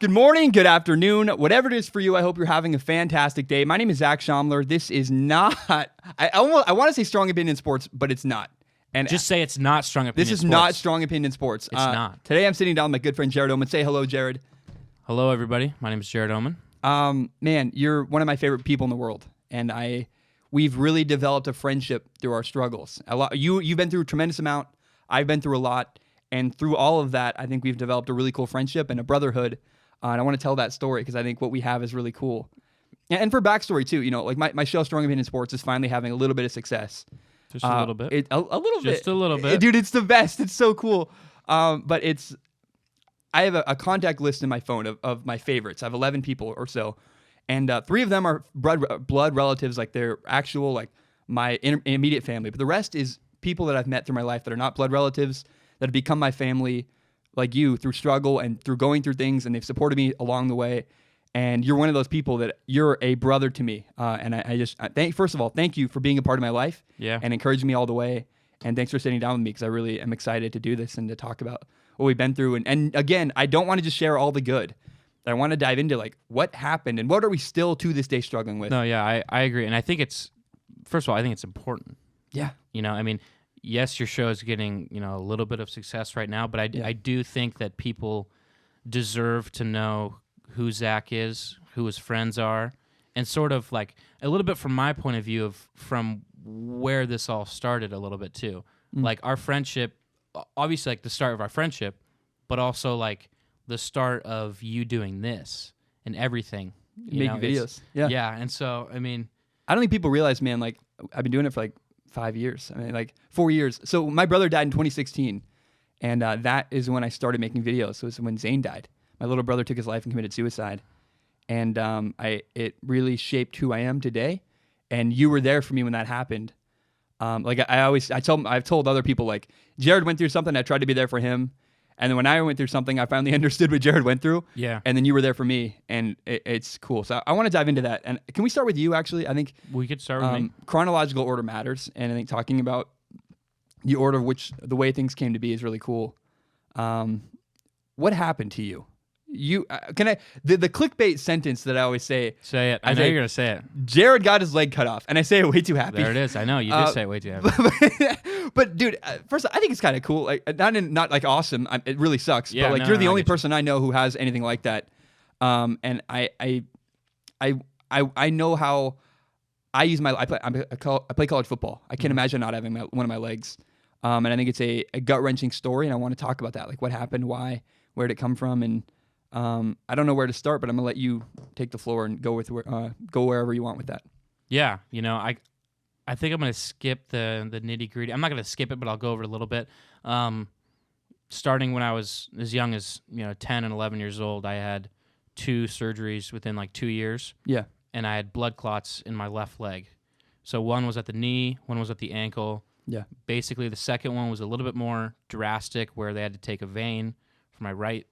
Good morning, good afternoon, whatever it is for you. I hope you're having a fantastic day. My name is Zach Shomler. This is not, I want to say strong opinion sports, but it's not. And just say it's not strong opinion This is sports. not strong opinion sports. It's not. Today I'm sitting down with my good friend Jared Oman. Say hello, Jared. Hello, everybody. My name is Jared Oman. Man, you're one of my favorite people in the world, and we've really developed a friendship through our struggles. A lot. You've been through a tremendous amount. I've been through a lot, and through all of that, I think we've developed a really cool friendship and a brotherhood. And I want to tell that story because I think what we have is really cool. And for backstory too, like my show, Strong Opinion Sports, is finally having a little bit of success. Just a little bit. A little bit. Just a little bit. Dude, it's the best. It's so cool. But I have a contact list in my phone of my favorites. I have 11 people or so. And 3 of them are blood relatives, like they're actual, like my immediate family. But the rest is people that I've met through my life that are not blood relatives, that have become my family, like you, through struggle and through going through things, and they've supported me along the way. And you're one of those people that you're a brother to me. And first of all, thank you for being a part of my life and encouraging me all the way. And thanks for sitting down with me because I really am excited to do this and to talk about what we've been through. And again, I don't want to just share all the good. I want to dive into like what happened and what are we still to this day struggling with. No, yeah, I agree. And I think first of all, I think it's important. Yeah. I mean, yes, your show is getting, a little bit of success right now, but I do think that people deserve to know who Zach is, who his friends are, and sort of like a little bit from my point of view from where this all started a little bit too. Like our friendship, obviously like the start of our friendship, but also like the start of you doing this and everything. Making videos. Yeah. Yeah. And so, I mean, I don't think people realize, man, like I've been doing it for like 5 years. I mean, like 4 years. So my brother died in 2016, and that is when I started making videos. So it was when Zane died. My little brother took his life and committed suicide, and it really shaped who I am today. And you were there for me when that happened. I've told other people, like Jared went through something. I tried to be there for him, and then when I went through something, I finally understood what Jared went through. Yeah. And then you were there for me, and it's cool. So I want to dive into that. And can we start with you? Actually, I think we could start with me. Chronological order matters, and I think talking about the order of the way things came to be is really cool. What happened to you? The clickbait sentence that I always say. Say it. I know you're gonna say it. Jared got his leg cut off, and I say it way too happy. There it is. I know you did say it way too happy. But dude, first I think it's kind of cool. Like not like awesome. It really sucks. Yeah, but like you're the only person I know who has anything like that. And I know how I use I play college football. I can't imagine not having one of my legs. And I think it's a gut-wrenching story, and I want to talk about that. Like what happened, why, where did it come from, and I don't know where to start, but I'm gonna let you take the floor and go wherever you want with that. Yeah, I think I'm gonna skip the nitty-gritty. I'm not gonna skip it, but I'll go over it a little bit. Starting when I was as young as 10 and 11 years old, I had 2 surgeries within like 2 years. Yeah, and I had blood clots in my left leg. So one was at the knee, one was at the ankle. Yeah. Basically, the second one was a little bit more drastic, where they had to take a vein from my right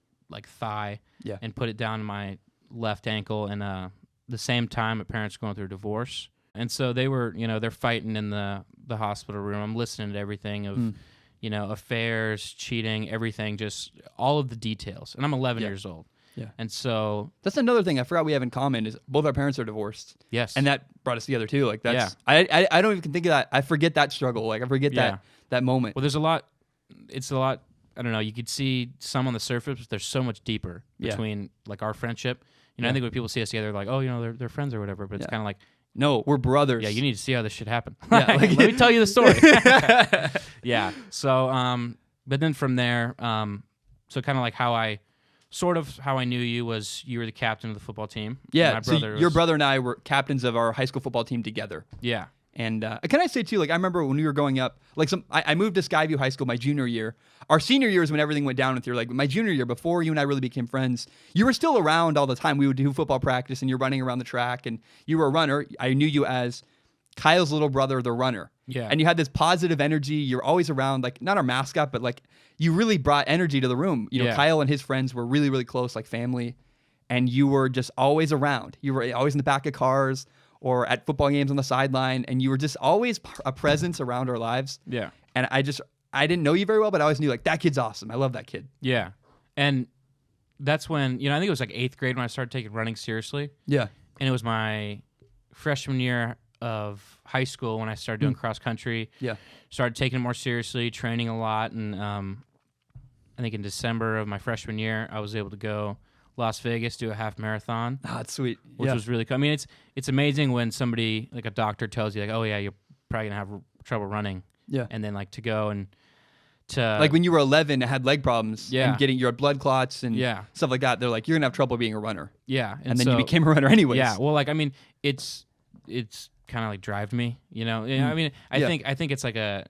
thigh and put it down in my left ankle. And the same time, my parents were going through a divorce, and so they were they're fighting in the hospital room. I'm listening to everything of affairs, cheating, everything, just all of the details. And I'm 11 years old. Yeah. And so that's another thing I forgot we have in common is both our parents are divorced. Yes. And that brought us together too. Like that's I don't even think of that. I forget that struggle. Like I forget that moment. Well, there's a lot. It's a lot. I don't know. You could see some on the surface, but there's so much deeper between like our friendship. I think when people see us together, they're like, oh, they're friends or whatever. But it's kind of like, no, we're brothers. Yeah, you need to see how this shit happened. Yeah, let me tell you the story. Yeah. So, but then from there, so kind of like how I knew you was you were the captain of the football team. Yeah. Your brother and I were captains of our high school football team together. Yeah. And can I say too, like I remember when we were growing up, like I moved to Skyview High School my junior year. Our senior year is when everything went down with you. Like my junior year, before you and I really became friends, you were still around all the time. We would do football practice, and you're running around the track, and you were a runner. I knew you as Kyle's little brother, the runner. Yeah. And you had this positive energy. You're always around, like not our mascot, but like you really brought energy to the room. Kyle and his friends were really, really close, like family, and you were just always around. You were always in the back of cars or at football games on the sideline, and you were just always a presence around our lives. Yeah. And I didn't know you very well, but I always knew, like, that kid's awesome. I love that kid. Yeah. And that's when, I think it was like 8th grade when I started taking running seriously. Yeah. And it was my freshman year of high school when I started doing cross country. Yeah. Started taking it more seriously, training a lot. And I think in December of my freshman year, I was able to go Las Vegas, do a half marathon. Oh, that's sweet. Which was really cool. I mean, it's amazing when somebody, like a doctor, tells you, like, oh, yeah, you're probably going to have trouble running. Yeah. And then, like, to go and to... Like when you were 11 and had leg problems Yeah. and getting your blood clots and Yeah. stuff like that, they're like, you're going to have trouble being a runner. Yeah. And then you became a runner anyways. Yeah. Well, like, I mean, it's kind of like drive me, I mean, I think it's like it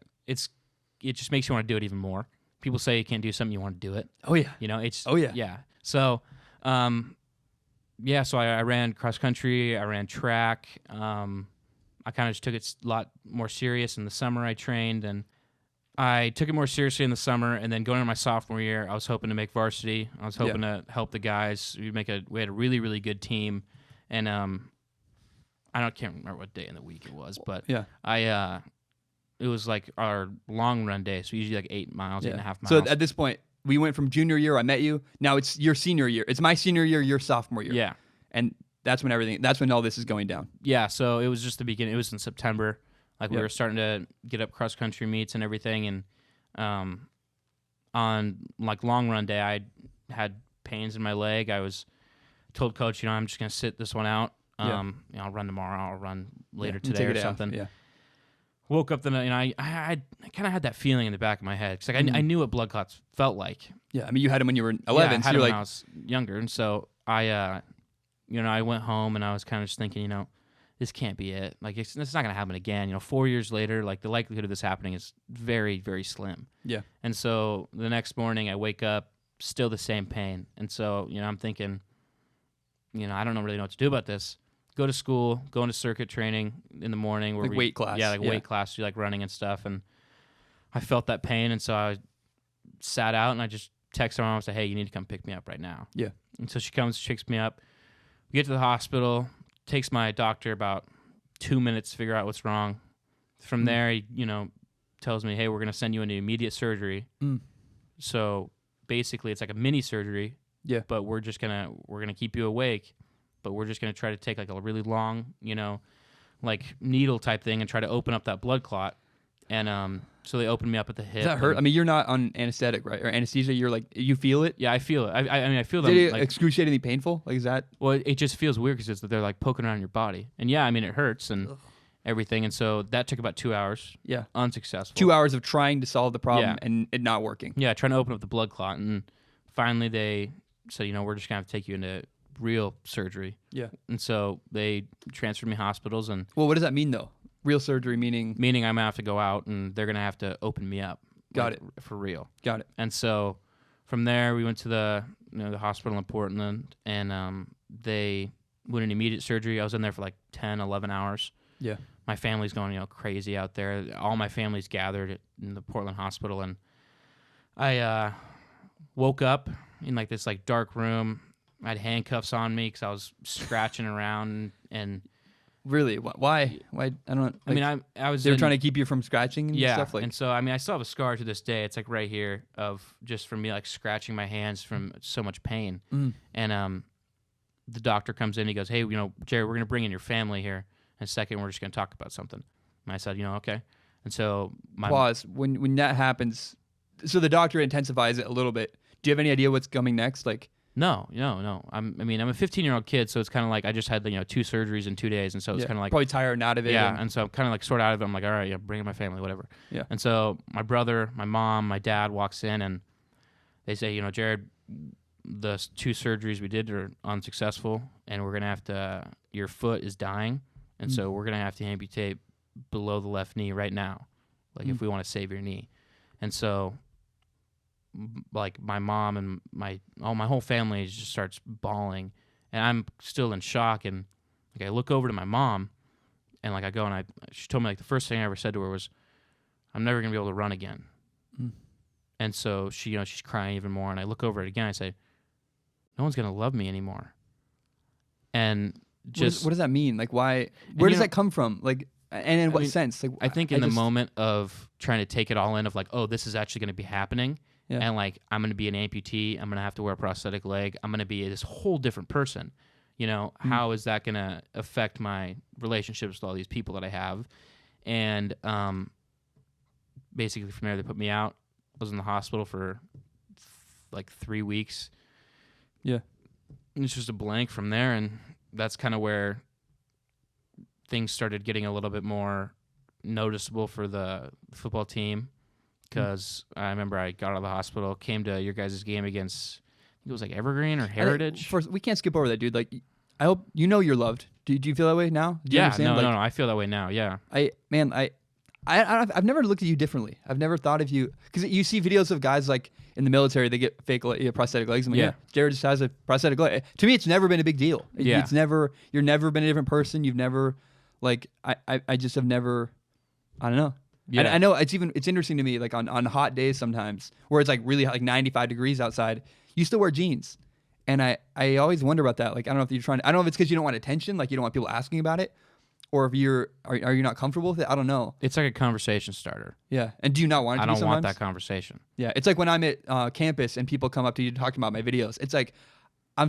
just makes you want to do it even more. People say you can't do something, you want to do it. Oh yeah. It's oh yeah. Yeah. So, so I ran cross country, I ran track. I kind of just took it a lot more serious in the summer. I trained and I took it more seriously in the summer, and then going into my sophomore year, I was hoping to make varsity. I was hoping to help the guys. We had a really, really good team, and can't remember what day in the week it was, but it was like our long run day, so usually like 8 miles, 8.5 miles. So at this point, we went from junior year, I met you. Now it's your senior year. It's my senior year, your sophomore year. Yeah. And that's when all this is going down. Yeah, so it was just the beginning. It was in September. Like we were starting to get up cross country meets and everything, and on like long run day, I had pains in my leg. I was told coach, I'm just gonna sit this one out. I'll run tomorrow. I'll run later today or something. Yeah. Woke up the night, and I kind of had that feeling in the back of my head because I knew what blood clots felt like. Yeah, I mean you had them when you were 11. Yeah, I had so them you're when I was younger, and so I went home and I was kind of just thinking, this can't be it. Like it's not gonna happen again. 4 years later, like the likelihood of this happening is very, very slim. Yeah. And so the next morning I wake up, still the same pain, and so I'm thinking, I don't really know what to do about this. Go to school, go into circuit training in the morning. Where weight class. Yeah, weight class, like running and stuff. And I felt that pain, and so I sat out, and I just texted my mom and said, hey, you need to come pick me up right now. Yeah. And so she comes, picks me up. We get to the hospital, takes my doctor about 2 minutes to figure out what's wrong. From there, he, tells me, hey, we're going to send you into immediate surgery. So basically, it's like a mini surgery. Yeah. But we're gonna keep you awake, but we're just gonna try to take like a really long, like needle type thing and try to open up that blood clot. And so they opened me up at the hip. Does that hurt? I mean, you're not on anesthetic, right? Or anesthesia? You're like, you feel it? Yeah, I feel it. I mean, I feel them. Is it like, excruciatingly painful? Like, is that? Well, it just feels weird because they're like poking around your body, and yeah, I mean, it hurts and everything. And so that took about 2 hours. Yeah. Unsuccessful. 2 hours of trying to solve the problem and it not working. Yeah, trying to open up the blood clot, and finally they said, we're just gonna have to take you into real surgery. Yeah. And so they transferred me hospitals, and well, what does that mean though? Real surgery meaning I'm gonna have to go out, and they're gonna have to open me up. Got it. For real. Got it. And so from there, we went to the the hospital in Portland, and they went in immediate surgery. I was in there for like 10, 11 hours. Yeah. My family's going crazy out there. All my family's gathered in the Portland hospital, and I woke up in like this like dark room. I had handcuffs on me because I was scratching around and. Really? Why? I don't. Like, I mean, I was. They were trying to keep you from scratching and stuff like. And so I mean, I still have a scar to this day. It's like right here of just from me like scratching my hands from so much pain. And the doctor comes in. He goes, "Hey, Jerry, we're gonna bring in your family here in a second. We're just gonna talk about something." And I said, okay. And so pause when that happens. So the doctor intensifies it a little bit. Do you have any idea what's coming next? Like. No. I'm a 15-year-old kid, so it's kind of like I just had 2 surgeries in 2 days, and so it's kind of like probably tired and out of it. Yeah, and so I'm kind of like sort of out of it. I'm like, all right, bring in my family, whatever. Yeah. And so my brother, my mom, my dad walks in, and they say, Jared, the 2 surgeries we did are unsuccessful, and we're gonna have to. Your foot is dying, and so we're gonna have to amputate below the left knee right now, like if we want to save your knee. And so. Like my mom and my whole family just starts bawling, and I'm still in shock. And like I look over to my mom, and like I go and she told me like the first thing I ever said to her was, "I'm never gonna be able to run again." And so she she's crying even more, and I look over it again. I say, "No one's gonna love me anymore." And just what does that mean? Like why? Where does that come from? Like. And in what sense? Like I think in the moment of trying to take it all in, of like, oh, this is actually going to be happening, Yeah. and like I'm going to be an amputee, I'm going to have to wear a prosthetic leg, I'm going to be this whole different person. You know, how is that going to affect my relationships with all these people that I have? And basically from there, they put me out. I was in the hospital for like 3 weeks. Yeah. And it's just a blank from there, and that's kind of where things started getting a little bit more noticeable for the football team, because I remember I got out of the hospital, came to your guys' game against, I think it was like Evergreen or Heritage. First, we can't skip over that, dude. Like, I hope you know you're loved. Do you feel that way now? Do you Yeah, understand? no, I feel that way now. Yeah, I've never looked at you differently. I've never thought of you, because you see videos of guys like in the military, they get fake prosthetic legs. I'm like, Yeah. Jared just has a prosthetic leg. To me, it's never been a big deal. Yeah. You've never been a different person. You've never, like, I just have never, I don't know. Yeah. And I know it's interesting to me, like on hot days sometimes where it's like really hot, like 95 degrees outside, you still wear jeans. And I always wonder about that. Like, I don't know if you're I don't know if it's because you don't want attention, like you don't want people asking about it, or if are you not comfortable with it? I don't know. it's like a conversation starter. Yeah. And do you not want it to I be don't sometimes? want that conversation. Yeah. It's like when I'm at campus and people come up to you talking about my videos. It's like I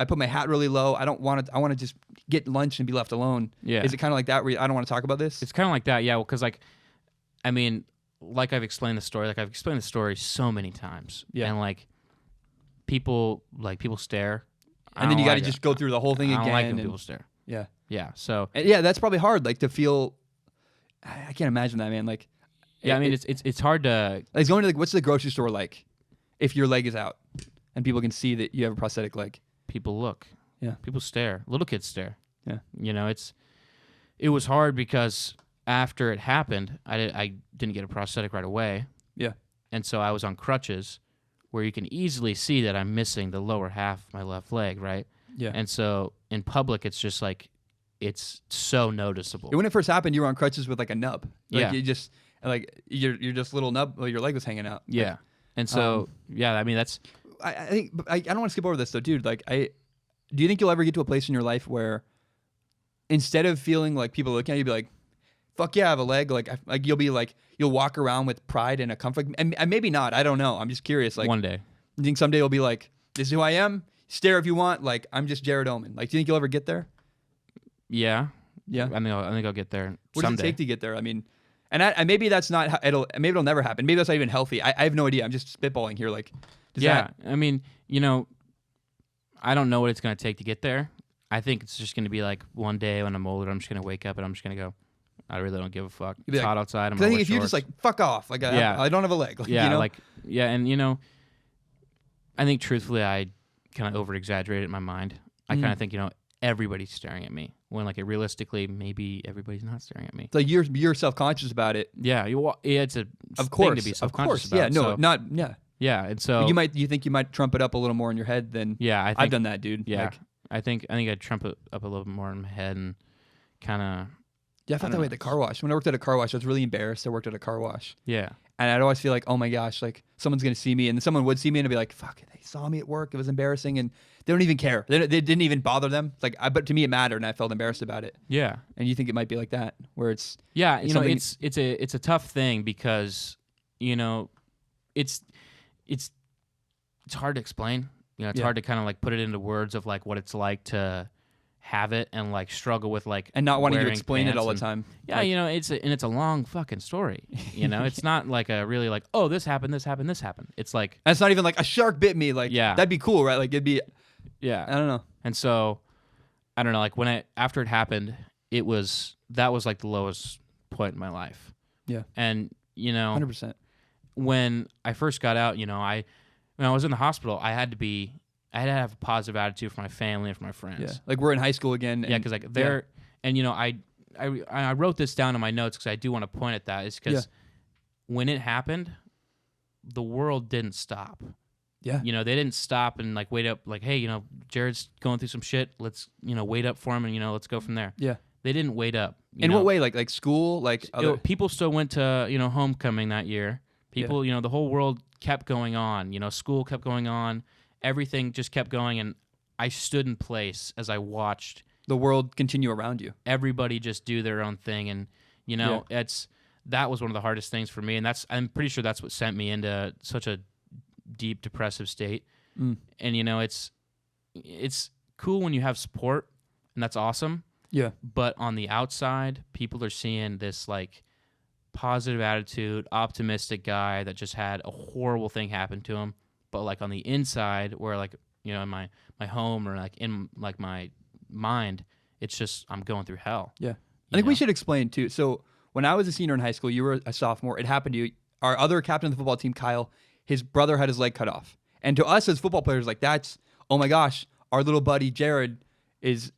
put my hat really low. I don't want to. I want to just get lunch and be left alone. Yeah. Is it kind of like that where I don't want to talk about this? It's kind of like that, yeah. Well, because like, I mean, like I've explained the story so many times. Yeah. And like, people stare. And then you got to just go through the whole thing I again. don't like when and- people stare. Yeah. Yeah. So And yeah, that's probably hard. Like to feel. I can't imagine that, man. Like. yeah, I mean, it's hard to. Like going to what's the grocery store like, if your leg is out, and people can see that you have a prosthetic leg. People look. Yeah. People stare. Little kids stare. Yeah. You know, it was hard because after it happened, I didn't get a prosthetic right away. Yeah. And so I was on crutches, where you can easily see that I'm missing the lower half of my left leg, right? Yeah. And so in public, it's just like, it's so noticeable. When it first happened, you were on crutches with like a nub. Like Yeah. You just like you're just little nub. Well, your leg was hanging out. Yeah. Like, And so, yeah, I mean, that's, I think, but I don't want to skip over this though, dude. Like, do you think you'll ever get to a place in your life where instead of feeling like people looking at you, be like, "Fuck yeah, I have a leg." Like you'll walk around with pride and a comfort, and maybe not. I don't know. I'm just curious. Like, one day. you think someday you'll be like, "This is who I am." Stare if you want. Like, I'm just Jared Oman. Like, do you think you'll ever get there? Yeah. Yeah. I think I'll get there What someday. does it take to get there? I mean, and maybe that's not. Maybe it'll never happen. Maybe that's not even healthy. I have no idea. I'm just spitballing here. Like, Yeah. I mean, you know, I don't know what it's going to take to get there. I think it's just going to be like one day when I'm older, I'm just going to wake up and I'm just going to go, I really don't give a fuck. You'd be It's like- hot outside. I'm Because I think gonna if wear you're just shorts. like, fuck off. Like, Yeah. I don't have a leg. Like, yeah, you know? like, yeah. And, you know, I think truthfully, I kind of over exaggerated in my mind. I kind of think, you know, everybody's staring at me when like realistically, maybe everybody's not staring at me. So you're self-conscious about it. Yeah. It's a Of course. thing to be Of self-conscious course. about. Yeah. No, so, not, yeah. yeah. And so, You think you might trump it up a little more in your head than yeah, I think, I've done that, dude. Yeah. Like, I think I'd trump it up a little bit more in my head and kind of, yeah, I felt that way at the car wash. When I worked at a car wash, I was really embarrassed. I worked at a car wash. yeah. And I'd always feel like, oh my gosh, like someone's going to see me. And then someone would see me and I'd be like, fuck, they saw me at work. It was embarrassing. And they don't even care. They didn't even bother them. Like, but to me, it mattered and I felt embarrassed about it. Yeah. And you think it might be like that, where it's, Yeah, It's you know, something- it's a tough thing because, you know, it's hard to explain. You know, it's Yeah. hard to kind of like put it into words of like what it's like to have it and like struggle with like and not wanting to wearing explain it pants all the and- time. Yeah, Like, you know, it's a long fucking story. You know, it's not like a really like, oh, this happened. It's like, and it's not even like a shark bit me. Like, Yeah. that'd be cool, right? Like, it'd be, yeah. I don't know. And so, I don't know, like after it happened, that was like the lowest point in my life. Yeah. And, you know, 100%. when I first got out, you know, when I was in the hospital, I had to have a positive attitude for my family and for my friends. Yeah. Like, we're in high school again. Yeah, because like they're, and you know, I wrote this down in my notes because I do want to point at that. Is because when it happened, the world didn't stop. Yeah. You know, they didn't stop and like wait up, like, hey, you know, Jared's going through some shit. Let's, you know, wait up for him and, you know, let's go from there. Yeah. They didn't wait up. In what way? Like school? Like, You know, people still went to, you know, homecoming that year. People, Yeah. you know, the whole world kept going on. You know, school kept going on. Everything just kept going. And I stood in place as I watched the world continue around you. everybody just do their own thing. And, you know, that was one of the hardest things for me. And I'm pretty sure that's what sent me into such a deep depressive state. Mm. And it's cool when you have support, and that's awesome. Yeah. But on the outside, people are seeing this like positive attitude, optimistic guy that just had a horrible thing happen to him. But like on the inside, where like, in my home or like in like my mind, it's just I'm going through hell. Yeah. I think we should explain too. So when I was a senior in high school, you were a sophomore. It happened to you. Our other captain of the football team, Kyle, his brother had his leg cut off. And to us as football players, like that's, oh my gosh, our little buddy Jared is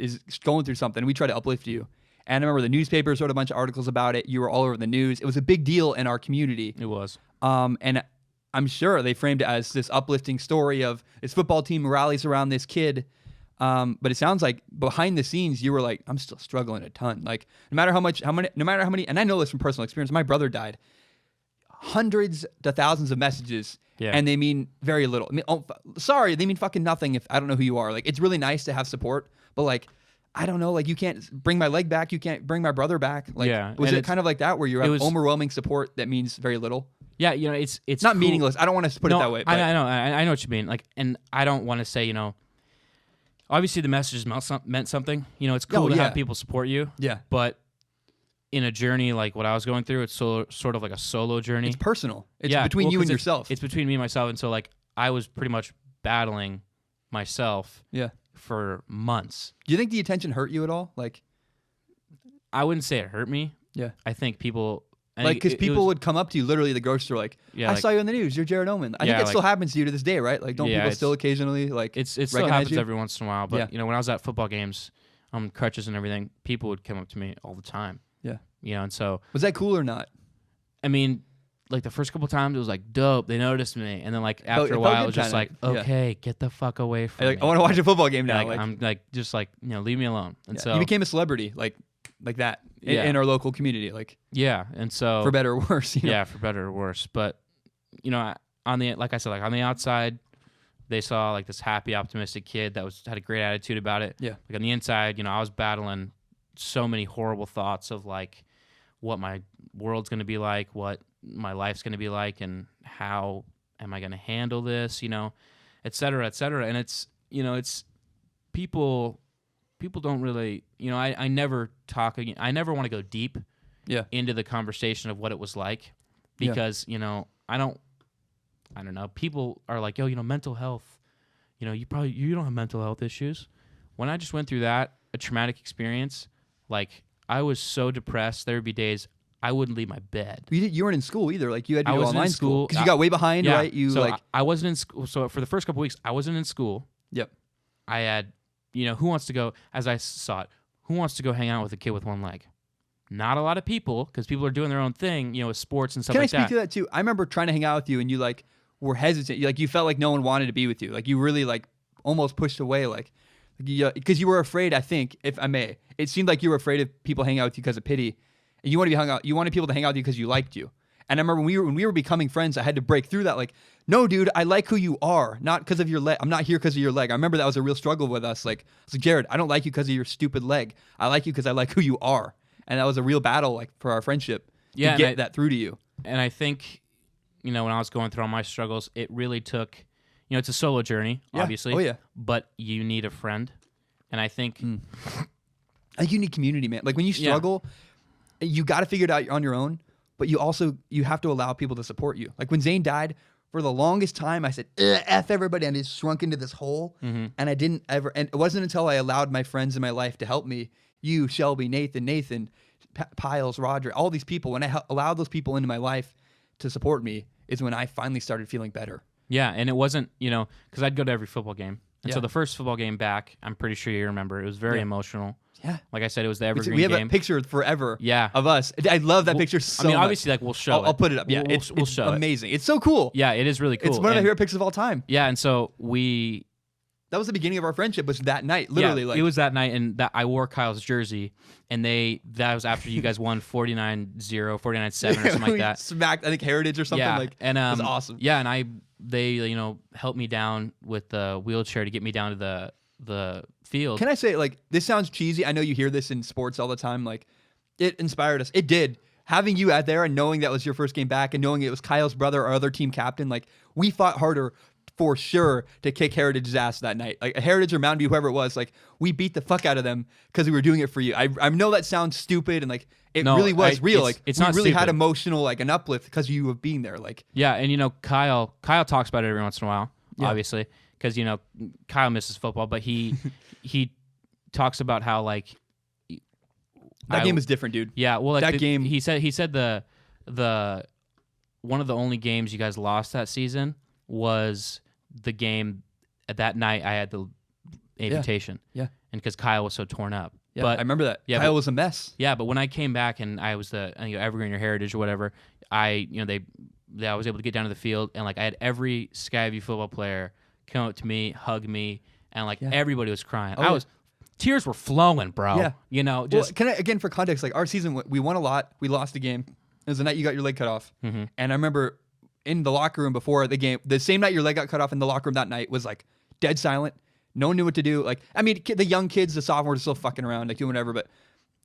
going through something. We try to uplift you. And I remember the newspapers wrote a bunch of articles about it. You were all over the news. It was a big deal in our community. It was. And I'm sure they framed it as this uplifting story of this football team rallies around this kid. But it sounds like behind the scenes, you were like, I'm still struggling a ton. Like no matter how many, and I know this from personal experience, my brother died. Hundreds to thousands of messages, and they mean very little. I mean, they mean fucking nothing if I don't know who you are. Like it's really nice to have support, but like, I don't know, like you can't bring my leg back, you can't bring my brother back. Like, was it kind of like that where you have overwhelming support that means very little? Yeah, it's not cool. Meaningless. I don't want to put it that way. But. I know what you mean. Like, and I don't want to say, obviously the messages meant something. It's cool to have people support you. Yeah. But in a journey like what I was going through, it's sort of like a solo journey. It's personal. It's between you and yourself. It's between me and myself. And so like I was pretty much battling myself for months. Do you think the attention hurt you at all? Like, I wouldn't say it hurt me. Yeah. I think people... Like, because people would come up to you literally at the grocery store like, I saw you on the news. You're Jared Oman. I think it still happens to you to this day, right? Like, don't people still occasionally like it still happens every once in a while. But, when I was at football games, crutches and everything, people would come up to me all the time. Yeah. And so... Was that cool or not? I mean, like the first couple times, it was like, dope. They noticed me. And then like after a while, it was just like, okay, get the fuck away from me. I want to watch a football game now. Like, I'm like, just like, leave me alone. And so... You became a celebrity like that in our local community. Like, and so... For better or worse. Yeah, for better or worse. But, like I said, like on the outside, they saw like this happy, optimistic kid that had a great attitude about it. Yeah. Like on the inside, I was battling so many horrible thoughts of like what my world's going to be like, what my life's going to be like, and how am I going to handle this, et cetera, et cetera. And it's, it's people don't really, I never I never want to go deep into the conversation of what it was like because, I don't know. People are like, yo, mental health, you don't have mental health issues. When I just went through that, a traumatic experience, like I was so depressed. There would be days I wouldn't leave my bed. You weren't in school either. Like you had to go online school because you got way behind, right? I wasn't in school. So for the first couple weeks, I wasn't in school. Yep. I had, who wants to go, as I saw it, who wants to go hang out with a kid with one leg? Not a lot of people, because people are doing their own thing, with sports and stuff like that. Can I speak to that too? I remember trying to hang out with you and you like were hesitant. You felt like no one wanted to be with you. Like you really like almost pushed away because you were afraid, I think, if I may. It seemed like you were afraid of people hanging out with you because of pity. And you wanted people to hang out with you because you liked you. And I remember when we were becoming friends, I had to break through that. Like, no, dude, I like who you are, not because of your leg. I'm not here because of your leg. I remember that was a real struggle with us. Like, I was like, Jared, I don't like you because of your stupid leg. I like you because I like who you are. And that was a real battle, like, for our friendship to get that through to you. And I think, when I was going through all my struggles, it really took, it's a solo journey, obviously. Oh, yeah. But you need a friend. And I think... I think you need community, man. Like, when you struggle, you got to figure it out on your own. But you have to allow people to support you. Like when Zane died, for the longest time, I said, F everybody, and I just shrunk into this hole. Mm-hmm. And I didn't ever, and it wasn't until I allowed my friends in my life to help me, you, Shelby, Nathan, Piles, Roger, all these people, when I allowed those people into my life to support me, is when I finally started feeling better. Yeah, and it wasn't, because I'd go to every football game. And so the first football game back, I'm pretty sure you remember, it was very emotional. Yeah. Like I said, it was the evergreen game. We have game. a picture forever of us. I love that picture so much. Obviously, like, we'll show it. I'll put it up. Yeah, we'll show amazing. It's so cool. Yeah, it is really cool. It's one of my favorite pictures of all time. Yeah, and so that was the beginning of our friendship, was that night, literally. Yeah, it was that night, and that I wore Kyle's jersey, and that was after you guys won 49-0, 49-7 or something like that. Smacked, I think, Heritage or something. Yeah, like, and it was awesome. Yeah, and they helped me down with the wheelchair to get me down to the field. Can I say, like, this sounds cheesy. I know you hear this in sports all the time. Like, it inspired us. It did. having you out there and knowing that was your first game back and knowing it was Kyle's brother, our other team captain, like we fought harder for sure to kick Heritage's ass that night. Like Heritage or Mountain View, whoever it was, like we beat the fuck out of them because we were doing it for you. I know that sounds stupid and like it really was real. It's we not really stupid. had emotional like an uplift because of you of being there. Like Yeah, and you know Kyle talks about it every once in a while, obviously, because you know Kyle misses football, but he talks about how like that game is different, dude. Yeah, well, like that game. He said the one of the only games you guys lost that season was the game that night. I had the amputation, Yeah. and because Kyle was so torn up. Yeah, but I remember that. Yeah, Kyle but- was a mess. Yeah, but when I came back and I was the Evergreen or Heritage or whatever, I was able to get down to the field and like I had every Skyview football player come up to me, hug me, and like everybody was crying. Tears were flowing, bro. Yeah. You know, Well, just can I, again for context, like our season, we won a lot. We lost a game. It was the night you got your leg cut off, and I remember in the locker room before the game, the same night your leg got cut off in the locker room that night was like dead silent. No one knew what to do. Like, I mean, the young kids, the sophomores are still fucking around, like doing whatever. But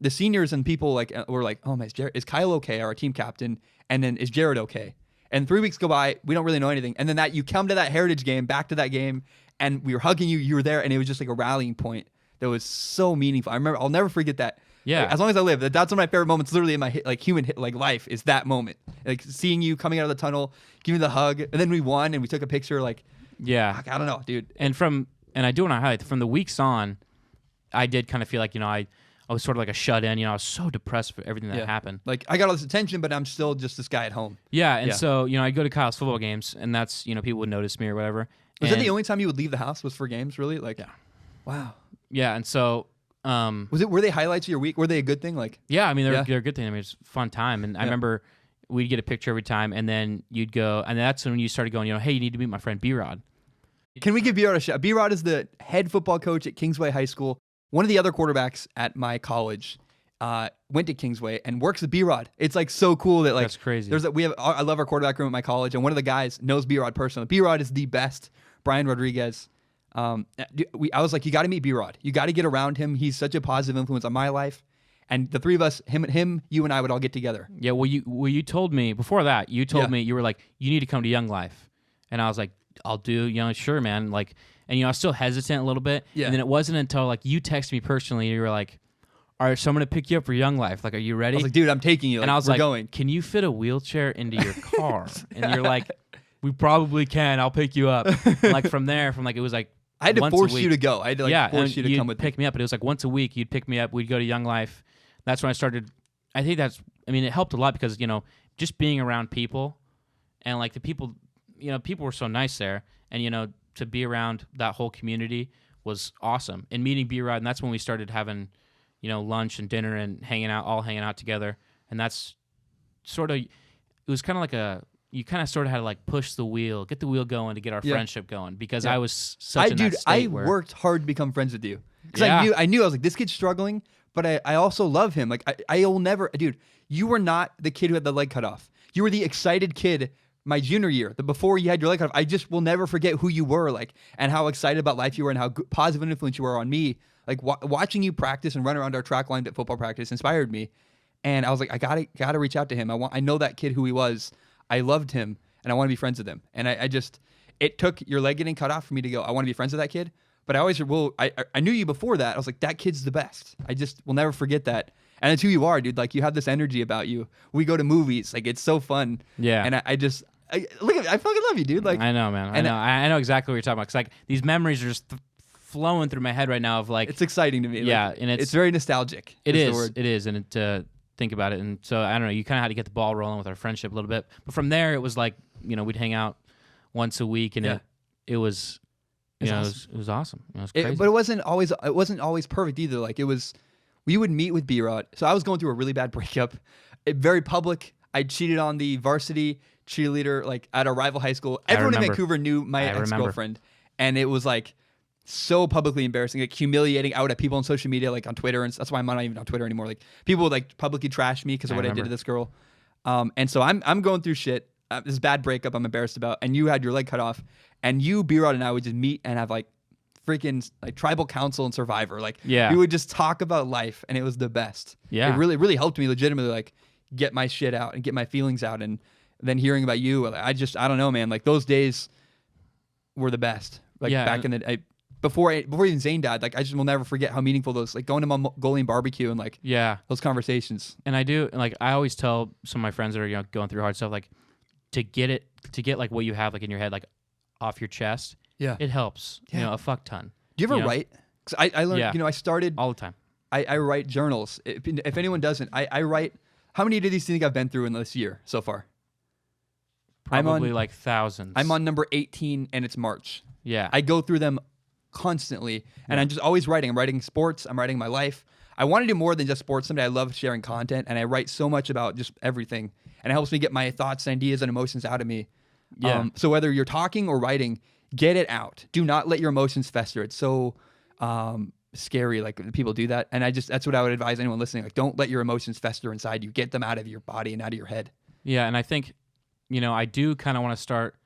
the seniors and people like were like, "Oh man, is Kyle okay? Our team captain, and then is Jared okay?" And 3 weeks go by, we don't really know anything. And then that you come to that Heritage game, back to that game, and we were hugging you. You were there, and it was just like a rallying point that was so meaningful. I remember, I'll never forget that. Yeah. Like, as long as I live, that's one of my favorite moments, literally in my human life, is that moment. Like seeing you coming out of the tunnel, giving me the hug, and then we won and we took a picture. Like, yeah. I don't know, dude. And I do want to highlight from the weeks on, I did kind of feel like I was sort of like a shut in. I was so depressed for everything that happened. Like I got all this attention, but I'm still just this guy at home. Yeah, and so I go to Kyle's football games, and that's people would notice me or whatever. Was that the only time you would leave the house was for games? Really? Like, yeah. Wow. Yeah, and so. Were they highlights of your week? Were they a good thing? Like, yeah, I mean they're a good thing. I mean it's a fun time, and I remember we'd get a picture every time, and then you'd go, and that's when you started going, hey, you need to meet my friend B-Rod. Can we give B-Rod a shout? B-Rod is the head football coach at Kingsway High School. One of the other quarterbacks at my college went to Kingsway and works with B-Rod. It's like so cool that like that's crazy. I love our quarterback room at my college, and one of the guys knows B-Rod personally. B-Rod is the best. Brian Rodriguez. I was like, you got to meet B-Rod. You got to get around him. He's such a positive influence on my life. And the three of us, him, you, and I would all get together. Yeah, well, you told me before that. You told me you were like, you need to come to Young Life, and I was like, I'll do. Sure, man. Like, and I was still hesitant a little bit. Yeah. And then it wasn't until like you texted me personally. You were like, all right, so I'm gonna pick you up for Young Life. Like, are you ready? I was like, dude, I'm taking you. Like, and I was we're like, going. Can you fit a wheelchair into your car? And you're like, we probably can. I'll pick you up. And like from there, it was like. I had to once a force week. you to go. I had to force you to come with pick me up, but it was like once a week you'd pick me up. We'd go to Young Life. That's when I started. I think it helped a lot because just being around people, and like the people, people were so nice there, and to be around that whole community was awesome. And meeting B-Rod, and that's when we started having, lunch and dinner and hanging out together. And that's sort of, it was kind of like you kind of sort of had to like push the wheel, get the wheel going to get our friendship going because I was such in that state where worked hard to become friends with you because I knew I was like, this kid's struggling, but I also love him. Like I'll never, dude, you were not the kid who had the leg cut off. You were the excited kid my junior year, before you had your leg cut off. I just will never forget who you were, like, and how excited about life you were and how positive an influence you were on me. Like watching you practice and run around our track line at football practice inspired me. And I was like, I gotta reach out to him. I know that kid who he was. I loved him, and I want to be friends with him. And it took your leg getting cut off for me to go, I want to be friends with that kid. But I always I knew you before that. I was like, that kid's the best. I just will never forget that. And it's who you are, dude. Like, you have this energy about you. We go to movies. Like, it's so fun. Yeah. And I look at me. I fucking love you, dude. Like, I know, man. I know exactly what you're talking about. Cause like these memories are just flowing through my head right now of like. It's exciting to me. Yeah. Like, and it's very nostalgic. It is. It is. And think about it. And so, I don't know, you kind of had to get the ball rolling with our friendship a little bit. But from there, it was like, we'd hang out once a week, and it was, it was awesome. It was crazy. But it wasn't always perfect either. Like, we would meet with B-Rod. So I was going through a really bad breakup. Very public. I cheated on the varsity cheerleader, like, at a rival high school. Everyone in Vancouver knew my ex-girlfriend. And it was like, so publicly embarrassing, like humiliating out at people on social media, like on Twitter, and that's why I'm not even on Twitter anymore. Like, people would like publicly trash me because of what I did to this girl. And so I'm going through shit. This bad breakup I'm embarrassed about, and you had your leg cut off, and you, B-Rod, and I would just meet and have like freaking like tribal council and Survivor. Like, we would just talk about life, and it was the best. Yeah, it really, really helped me legitimately like get my shit out and get my feelings out. And then hearing about you, I don't know, man. Like those days were the best. Like back in the before even Zane died, like I just will never forget how meaningful those, like going to Mongolian barbecue and like those conversations. And I always tell some of my friends that are going through hard stuff, like to get like what you have like in your head, like off your chest. Yeah, it helps. Yeah. A fuck ton. Do you ever write? Because I learned, I started all the time. I write journals. If anyone doesn't, I write. How many of these do you think I've been through in this year so far? Probably like thousands. I'm on number 18 and it's March. Yeah. I go through them constantly and I'm just always writing. I'm writing sports. I'm writing my life. I want to do more than just sports. Someday I love sharing content and I write so much about just everything. And it helps me get my thoughts and ideas and emotions out of me. Yeah. So whether you're talking or writing, get it out. Do not let your emotions fester. It's so scary. Like people do that. And that's what I would advise anyone listening. Like don't let your emotions fester inside you. Get them out of your body and out of your head. Yeah. And I think, I do kind of want to start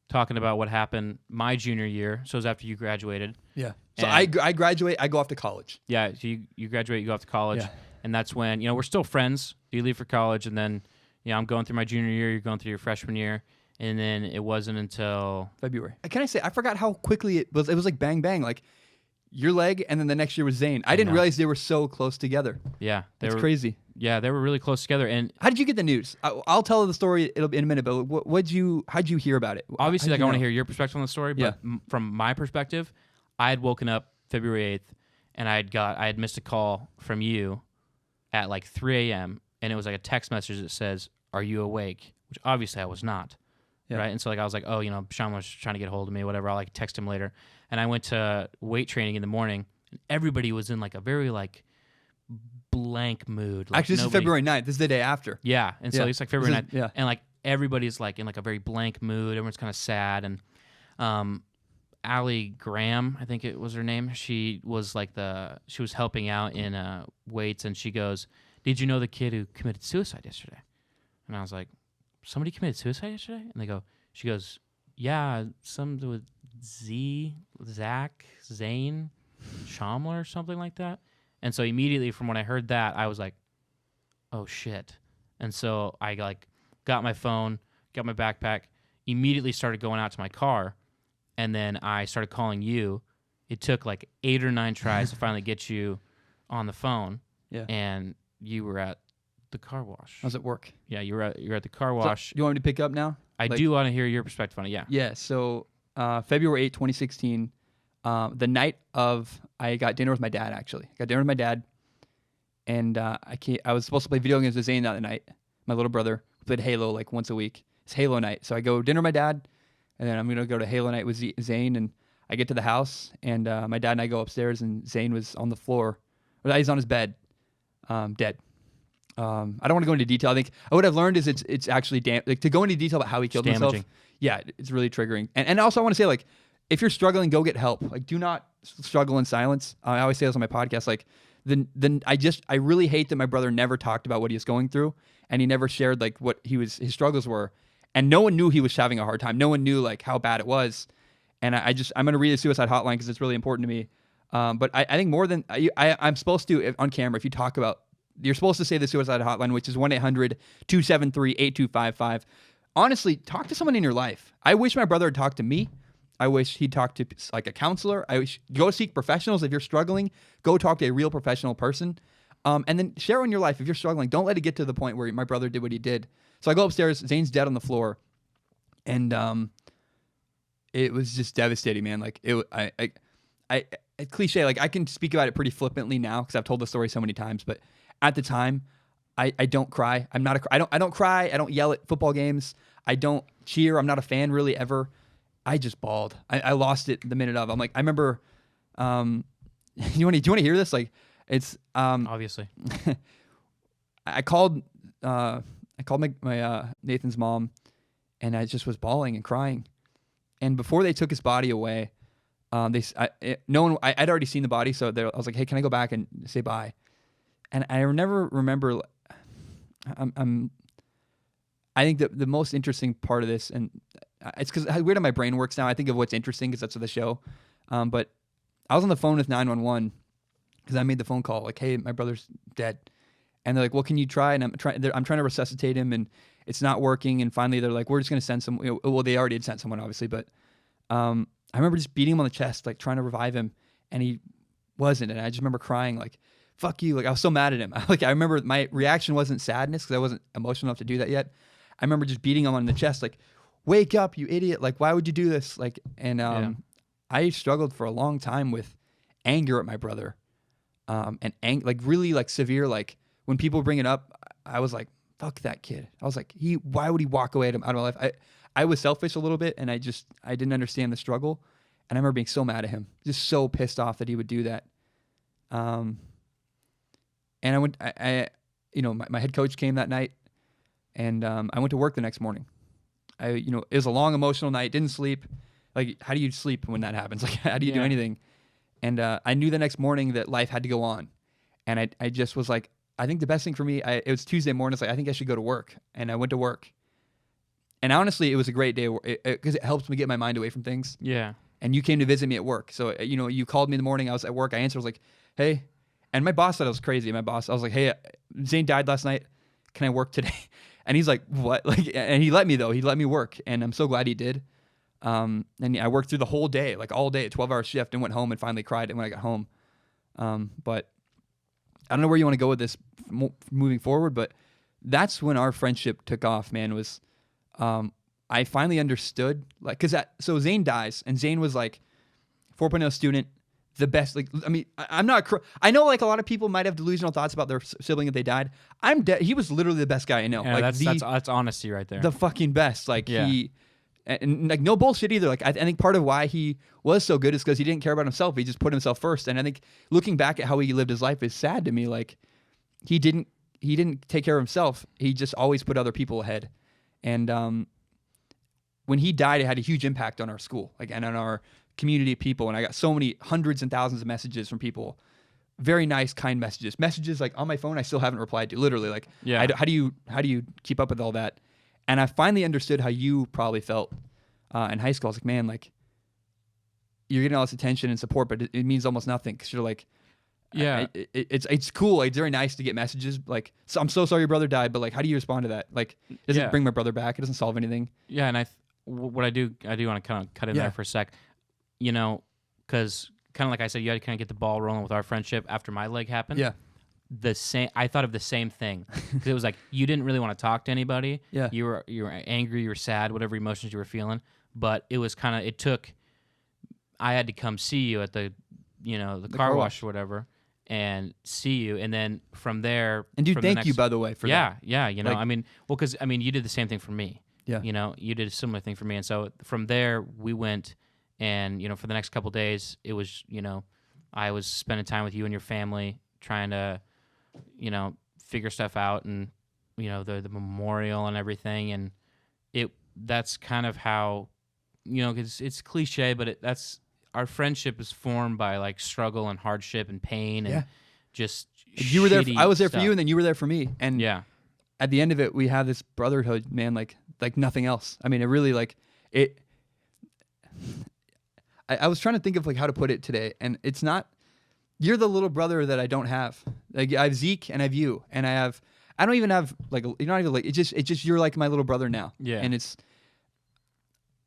talking about what happened my junior year. So it was after you graduated. Yeah. So I graduate, I go off to college. Yeah. So you graduate, you go off to college. Yeah. And that's when, we're still friends. You leave for college and then, I'm going through my junior year, you're going through your freshman year. And then it wasn't until February. Can I say, I forgot how quickly it was. It was like bang, bang. Like your leg and then the next year was Zane. I didn't realize they were so close together. Yeah. It's crazy. Yeah, they were really close together. And how did you get the news? I'll tell the story. It'll be in a minute. But how'd you hear about it? Obviously, I want to hear your perspective on the story. But from my perspective, I had woken up February 8th, and I had missed a call from you at like 3 a.m. and it was like a text message that says, "Are you awake?" Which obviously I was not. Yeah. Right. And so like I was like, oh, Shomler's trying to get hold of me, whatever. I'll like text him later. And I went to weight training in the morning, and everybody was in like a very like blank mood. Like actually, this is February 9th. This is the day after. Yeah. And so it's like February 9th. Yeah. And like everybody's like in like a very blank mood. Everyone's kind of sad. And Allie Graham, I think it was her name. She was helping out in weights, and she goes, "Did you know the kid who committed suicide yesterday?" And I was like, "Somebody committed suicide yesterday?" And she goes, "Yeah, some with Zach, Zane, Shomler, or something like that." And so immediately from when I heard that, I was like, "Oh shit!" And so I like got my phone, got my backpack, immediately started going out to my car, and then I started calling you. It took like 8 or 9 tries to finally get you on the phone. Yeah. And you were at the car wash. I was at work. Yeah, you're at the car wash. So, you want me to pick up now? I do want to hear your perspective on it. Yeah. Yeah. So February 8, 2016, the night of, I got dinner with my dad. Actually, I got dinner with my dad, and I was supposed to play video games with Zane that night. My little brother played Halo like once a week. It's Halo night, so I go dinner with my dad, and then I'm gonna go to Halo night with Zane. And I get to the house, and my dad and I go upstairs, and Zane was on the floor. Or he's on his bed, dead. I don't want to go into detail. I think what I've learned is it's actually to go into detail about how he killed himself. Yeah, it's really triggering. And also I want to say, like, if you're struggling, go get help. Like, do not struggle in silence. I always say this on my podcast. Like, then I really hate that my brother never talked about what he was going through, and he never shared like what his struggles were, and no one knew he was having a hard time. No one knew like how bad it was. And I'm gonna read a suicide hotline because it's really important to me. But I think more than I'm supposed to on camera, if you talk about, you're supposed to say the suicide hotline, which is 1-800-273-8255. Honestly, talk to someone in your life. I wish my brother had talked to me. I wish he'd talk to like a counselor. I wish go seek professionals. If you're struggling, go talk to a real professional person. And then share in your life if you're struggling. Don't let it get to the point where my brother did what he did. So I go upstairs. Zane's dead on the floor, and it was just devastating, man. Like it's cliche. Like I can speak about it pretty flippantly now because I've told the story so many times. But at the time, I don't cry. I don't cry. I don't yell at football games. I don't cheer. I'm not a fan really ever. I just bawled. I lost it the minute of. I'm like, I remember. Do you want to hear this? Like, it's obviously. I called my Nathan's mom, and I just was bawling and crying. And before they took his body away, I'd already seen the body, so I was like, hey, can I go back and say bye? And I never remember. I think the most interesting part of this, and it's because how weird how my brain works now. I think of what's interesting because that's the show. But I was on the phone with 911 because I made the phone call like, hey, my brother's dead. And they're like, well, can you try? And I'm trying to resuscitate him, and it's not working. And finally, they're like, we're just going to send some. Well, they already had sent someone, obviously, but I remember just beating him on the chest, like trying to revive him, and he wasn't. And I just remember crying, like, fuck you. Like, I was so mad at him. I remember my reaction wasn't sadness because I wasn't emotional enough to do that yet. I remember just beating him on the chest, like, wake up, you idiot. Like, why would you do this? Like, and I struggled for a long time with anger at my brother, and like really like severe, like when people bring it up, I was like, fuck that kid. I was like, why would he walk away out of my life? I was selfish a little bit, and I didn't understand the struggle. And I remember being so mad at him, just so pissed off that he would do that. And my head coach came that night, and I went to work the next morning. It was a long emotional night, didn't sleep. Like, how do you sleep when that happens? Like, how do you do anything? And I knew the next morning that life had to go on. And I just was like, I think the best thing for me, it was Tuesday morning. It's like, I think I should go to work. And I went to work. And honestly, it was a great day because it helped me get my mind away from things. Yeah. And you came to visit me at work. So, you called me in the morning. I was at work. I answered. I was like, hey. And my boss thought I was crazy. I was like, hey, Zane died last night. Can I work today? And he's like, what? Like, and he let me, though. He let me work. And I'm so glad he did. And I worked through the whole day, like all day, a 12-hour shift, and went home and finally cried when I got home. But I don't know where you want to go with this moving forward, but that's when our friendship took off, man. Was I finally understood, like, so Zane dies, and Zane was like 4.0 student, the best. Like, I mean, I'm not. I know, like, a lot of people might have delusional thoughts about their sibling if they died. I'm dead. He was literally the best guy I know. Yeah, like, that's honesty right there. The fucking best. Like, and like, no bullshit either. Like, I think part of why he was so good is because he didn't care about himself. He just put himself first. And I think looking back at how he lived his life is sad to me. Like, he didn't take care of himself. He just always put other people ahead. And when he died, it had a huge impact on our school, like, and on our community of people. And I got so many hundreds and thousands of messages from people, very nice, kind messages like on my phone I still haven't replied to. Literally, like, how do you keep up with all that? And I finally understood how you probably felt in high school. I was like, man, like, you're getting all this attention and support, but it means almost nothing because you're like, it's cool. Like, it's very nice to get messages like, so I'm so sorry your brother died, but like, how do you respond to that? Like, it doesn't bring my brother back. It doesn't solve anything. Yeah, and what I do want to kind of cut in there for a sec, because kind of like I said, you had to kind of get the ball rolling with our friendship after my leg happened. Yeah. I thought of the same thing, because it was like, you didn't really want to talk to anybody. Yeah. You were angry, you were sad, whatever emotions you were feeling. But it was kind of, I had to come see you at the car wash or whatever, and see you, and then from there. And thank you, by the way, for that. Yeah. Because you did the same thing for me. Yeah. You did a similar thing for me, and so from there we went, and for the next couple of days it was I was spending time with you and your family, trying to figure stuff out, and the memorial and everything, and that's kind of how it's cliche, but that's our friendship is formed by like struggle and hardship and pain and just you were there. I was there stuff. For you, and then you were there for me, and at the end of it we have this brotherhood, man, like nothing else. I mean, it really, like, it. I was trying to think of like how to put it today, and it's not. You're the little brother that I don't have. Like, I have Zeke and I have you, and I don't even have, like, you're not even like, it's just you're like my little brother now. Yeah. And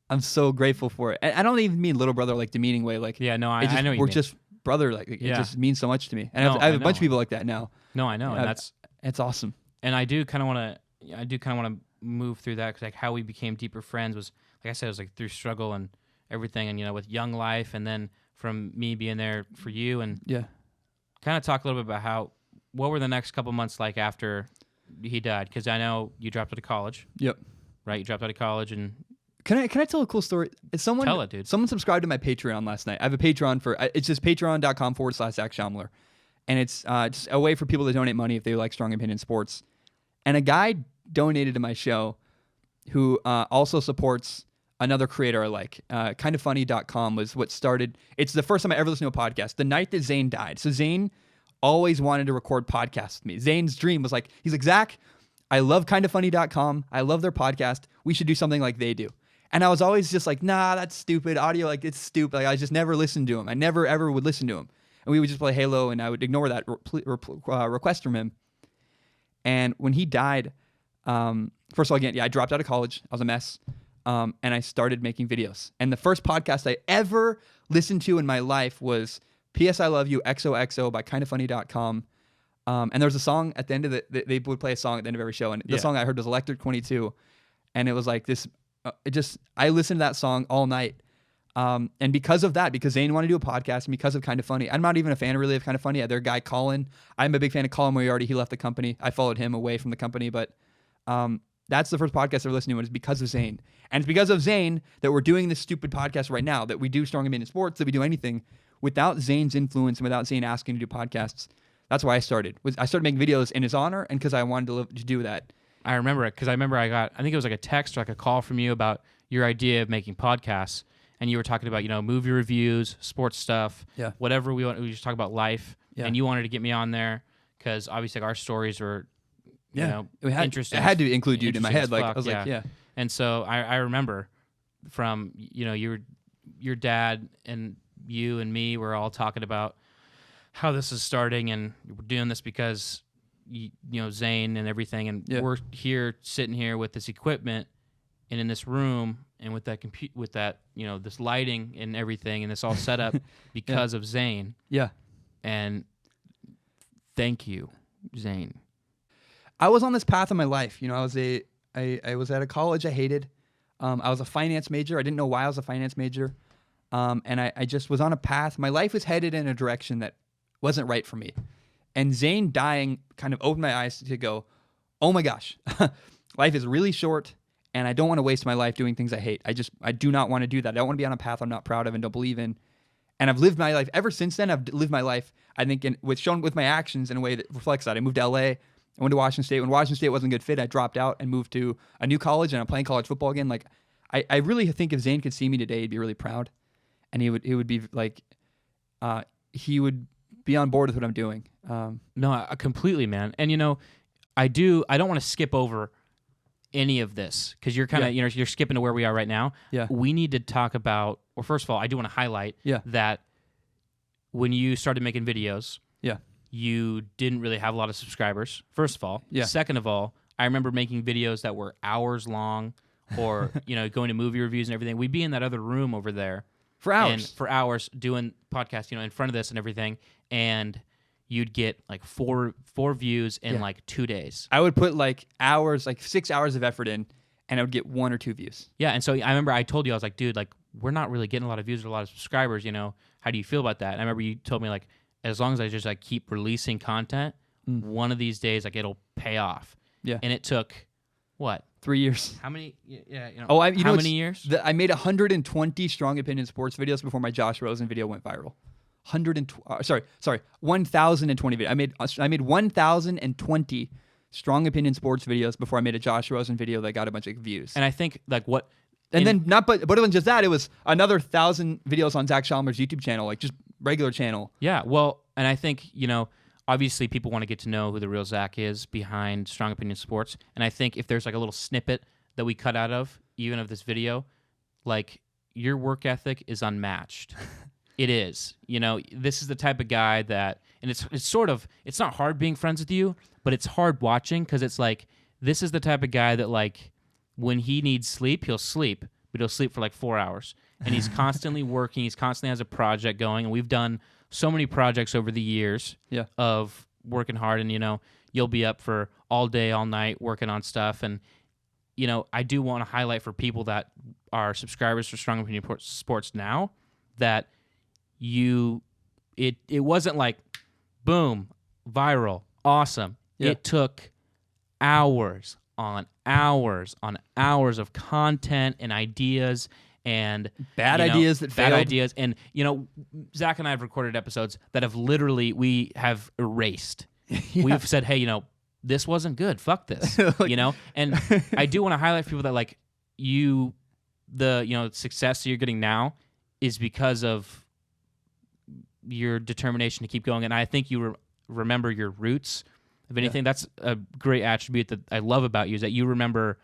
I'm so grateful for it. And I don't even mean little brother like demeaning way. Like, I know. We're just brother. Like, it just means so much to me. And I have a bunch of people like that now. No, I know, and it's awesome. And I do kind of want to move through that, because like how we became deeper friends was, like I said, it was like through struggle and everything, and with Young Life, and then from me being there for you, and kind of talk a little bit about what were the next couple months like after he died, because I know you dropped out of college. Yep. Right, you dropped out of college, and can I tell a cool story? Tell it, dude. Someone subscribed to my Patreon last night. I have a Patreon it's just patreon.com/Zach Shomler, and it's just a way for people to donate money if they like Strong Opinion Sports. And a guy donated to my show who also supports another creator I like. Kindoffunny.com was what started. It's the first time I ever listened to a podcast. The night that Zane died. So Zane always wanted to record podcasts with me. Zane's dream was like, he's like, Zach, I love kindoffunny.com. I love their podcast. We should do something like they do. And I was always just like, nah, that's stupid. Audio, like, it's stupid. Like, I just never listened to him. I never, ever would listen to him. And we would just play Halo, and I would ignore that request from him. And when he died, first of all, again, yeah, I dropped out of college. I was a mess. And I started making videos. And the first podcast I ever listened to in my life was P.S. I Love You, XOXO by kindoffunny.com. And there was a song at the end of they would play a song at the end of every show. And the song I heard was Electric 22. And it was like this, I listened to that song all night. And because of that, because Zane wanted to do a podcast, and because of Kind of Funny, I'm not even a fan really of Kind of Funny. Their guy Colin, I'm a big fan of Colin Moriarty. He left the company. I followed him away from the company, but that's the first podcast I ever listened to, and it's because of Zane. And it's because of Zane that we're doing this stupid podcast right now, that we do Strong Opinion Sports, that we do anything. Without Zane's influence and without Zane asking to do podcasts, that's why I started. I started making videos in his honor and because I wanted to do that. I remember it because I think it was like a text or like a call from you about your idea of making podcasts. And you were talking about, movie reviews, sports stuff, whatever we want. We just talk about life. Yeah. And you wanted to get me on there because obviously our stories were, interesting. I had to include you in my head. I was like, yeah. And so I remember from, your dad and you and me were all talking about how this is starting, and we're doing this because, Zane and everything. And we're sitting here with this equipment and in this room and with that this lighting and everything, and this all set up because of Zane. Yeah. And thank you, Zane. I was on this path in my life. I was at a college I hated. I was a finance major. I didn't know why I was a finance major. And I just was on a path. My life was headed in a direction that wasn't right for me. And Zane dying kind of opened my eyes to go, oh my gosh, life is really short. And I don't want to waste my life doing things I hate. I do not want to do that. I don't want to be on a path I'm not proud of and don't believe in. And I've lived my life ever since then. I've lived my life, I think, with my actions in a way that reflects that. I moved to LA. I went to Washington State. When Washington State wasn't a good fit, I dropped out and moved to a new college, and I'm playing college football again. Like, I really think if Zane could see me today, he'd be really proud, and he would be like, he would be on board with what I'm doing. No, completely, man. And I don't want to skip over any of this because you're kind of you're skipping to where we are right now. Yeah, we need to talk about. Well, first of all, I do want to highlight that when you started making videos, you didn't really have a lot of subscribers. First of all, second of all, I remember making videos that were hours long, or going to movie reviews and everything. We'd be in that other room over there for hours doing podcasts, in front of this and everything, and you'd get like four views in like 2 days. I would put like 6 hours of effort in, and I would get 1 or 2 views. Yeah, and so I remember I told you, I was like, dude, like we're not really getting a lot of views or a lot of subscribers. How do you feel about that? And I remember you told me, like, as long as I just like keep releasing content, one of these days, like, it'll pay off. Yeah. And it took what? 3 years. How many? Yeah. How many years? I made 120 Strong Opinion Sports videos before my Josh Rosen video went viral. 1,020 videos. I made 1,020 Strong Opinion Sports videos before I made a Josh Rosen video that got a bunch of views. And I think like what. But it wasn't just that. It was another 1,000 videos on Zach Shomler's YouTube channel, like just regular channel. Yeah, well, and I think, obviously people want to get to know who the real Zach is behind Strong Opinion Sports. And I think if there's like a little snippet that we cut out of, even of this video, like your work ethic is unmatched. It is. This is the type of guy that, and it's not hard being friends with you, but it's hard watching because it's like, this is the type of guy that like, when he needs sleep, he'll sleep, but he'll sleep for like 4 hours. And he's constantly working. He's constantly has a project going. And we've done so many projects over the years of working hard. And, you'll be up for all day, all night working on stuff. And, I do want to highlight for people that are subscribers for Strong Opinion Sports now that it wasn't like, boom, viral, awesome. Yeah. It took hours on hours of content and ideas and bad ideas that failed. Bad ideas. And, Zach and I have recorded episodes that have we have erased. We've said, hey, this wasn't good. Fuck this, And I do want to highlight for people that like the success that you're getting now is because of your determination to keep going. And I think you remember your roots. If anything, that's a great attribute that I love about you is that you remember,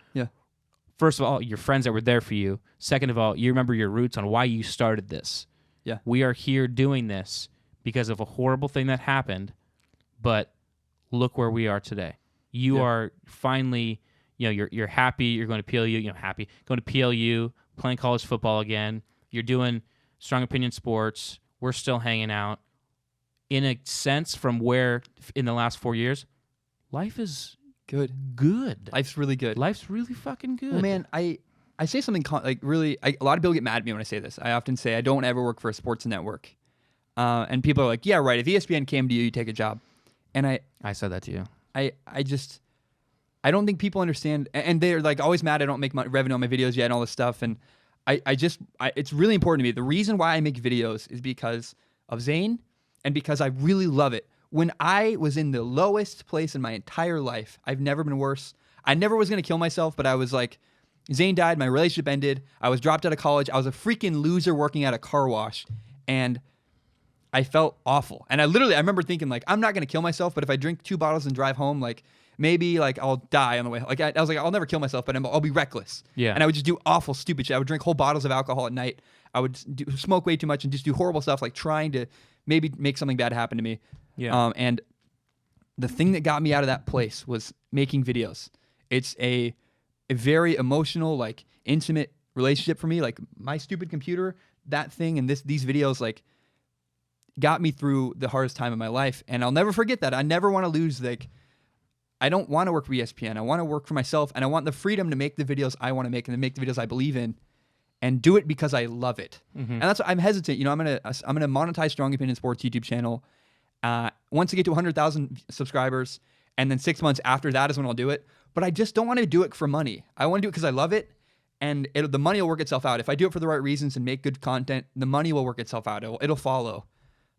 first of all, your friends that were there for you. Second of all, you remember your roots on why you started this. Yeah. We are here doing this because of a horrible thing that happened, but look where we are today. You are finally, you're happy. You're going to PLU, going to PLU, playing college football again. You're doing Strong Opinion Sports. We're still hanging out. In a sense, from where in the last 4 years, life is good. Life's really good. Life's really fucking good. Well, man, I say something really. A lot of people get mad at me when I say this. I often say I don't ever work for a sports network, and people are like, "Yeah, right. If ESPN came to you, you take a job." And I said that to you. I don't think people understand, and they're like always mad I don't make revenue on my videos yet and all this stuff. And it's really important to me. The reason why I make videos is because of Zane and because I really love it. When I was in the lowest place in my entire life, I've never been worse. I never was going to kill myself, but I was like, Zane died, my relationship ended, I was dropped out of college, I was a freaking loser working at a car wash, and I felt awful. And I remember thinking, like, I'm not going to kill myself, but if I drink 2 bottles and drive home, like, maybe, like, I'll die on the way. Like, I was like, I'll never kill myself, but I'll be reckless. Yeah. And I would just do awful, stupid shit. I would drink whole bottles of alcohol at night. I would smoke way too much and just do horrible stuff, like trying to maybe make something bad happen to me. Yeah. And the thing that got me out of that place was making videos. It's a very emotional, like, intimate relationship for me. Like, my stupid computer, that thing, and these videos, like, got me through the hardest time of my life. And I'll never forget that. I never want to lose, like, I don't want to work for ESPN. I want to work for myself, and I want the freedom to make the videos I want to make and to make the videos I believe in and do it because I love it. Mm-hmm. And that's what I'm hesitant. I'm going to monetize Strong Opinion Sports YouTube channel. Once I get to 100,000 subscribers, and then 6 months after that is when I'll do it. But I just don't want to do it for money. I want to do it because I love it, and the money will work itself out. If I do it for the right reasons and make good content, the money will work itself out. It'll follow.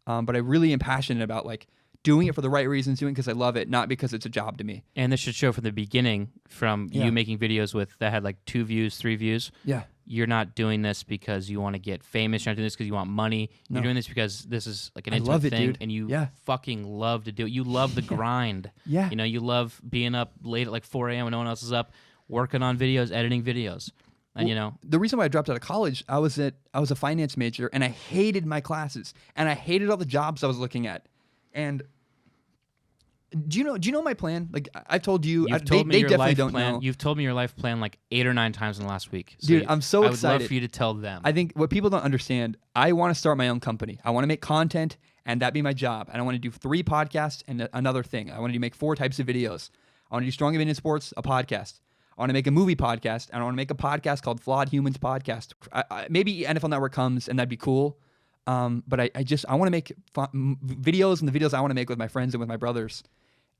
But I really am passionate about, like, doing it for the right reasons, doing it because I love it, not because it's a job to me. And this should show from the beginning, from you making videos that had like 2 views, 3 views. Yeah. You're not doing this because you want to get famous. You're not doing this because you want money. You're doing this because this is like an intimate thing, dude. And you fucking love to do it. You love the grind. Yeah. You love being up late at like 4 a.m. when no one else is up, working on videos, editing videos. And the reason why I dropped out of college, I was a finance major, and I hated my classes, and I hated all the jobs I was looking at. And do you know my plan? Like, I've told you, You've told me they your definitely life don't plan. know. You've told me your life plan like 8 or 9 times in the last week. So dude, I'm so excited. I would love for you to tell them. I think what people don't understand, I want to start my own company. I want to make content, and that be my job. And I want to do 3 podcasts and another thing. I want to make 4 types of videos. I want to do Strong Opinion Sports, a podcast. I want to make a movie podcast, and I want to make a podcast called Flawed Humans Podcast. Maybe NFL Network comes, and that'd be cool. But I want to make videos, and the videos I want to make with my friends and with my brothers.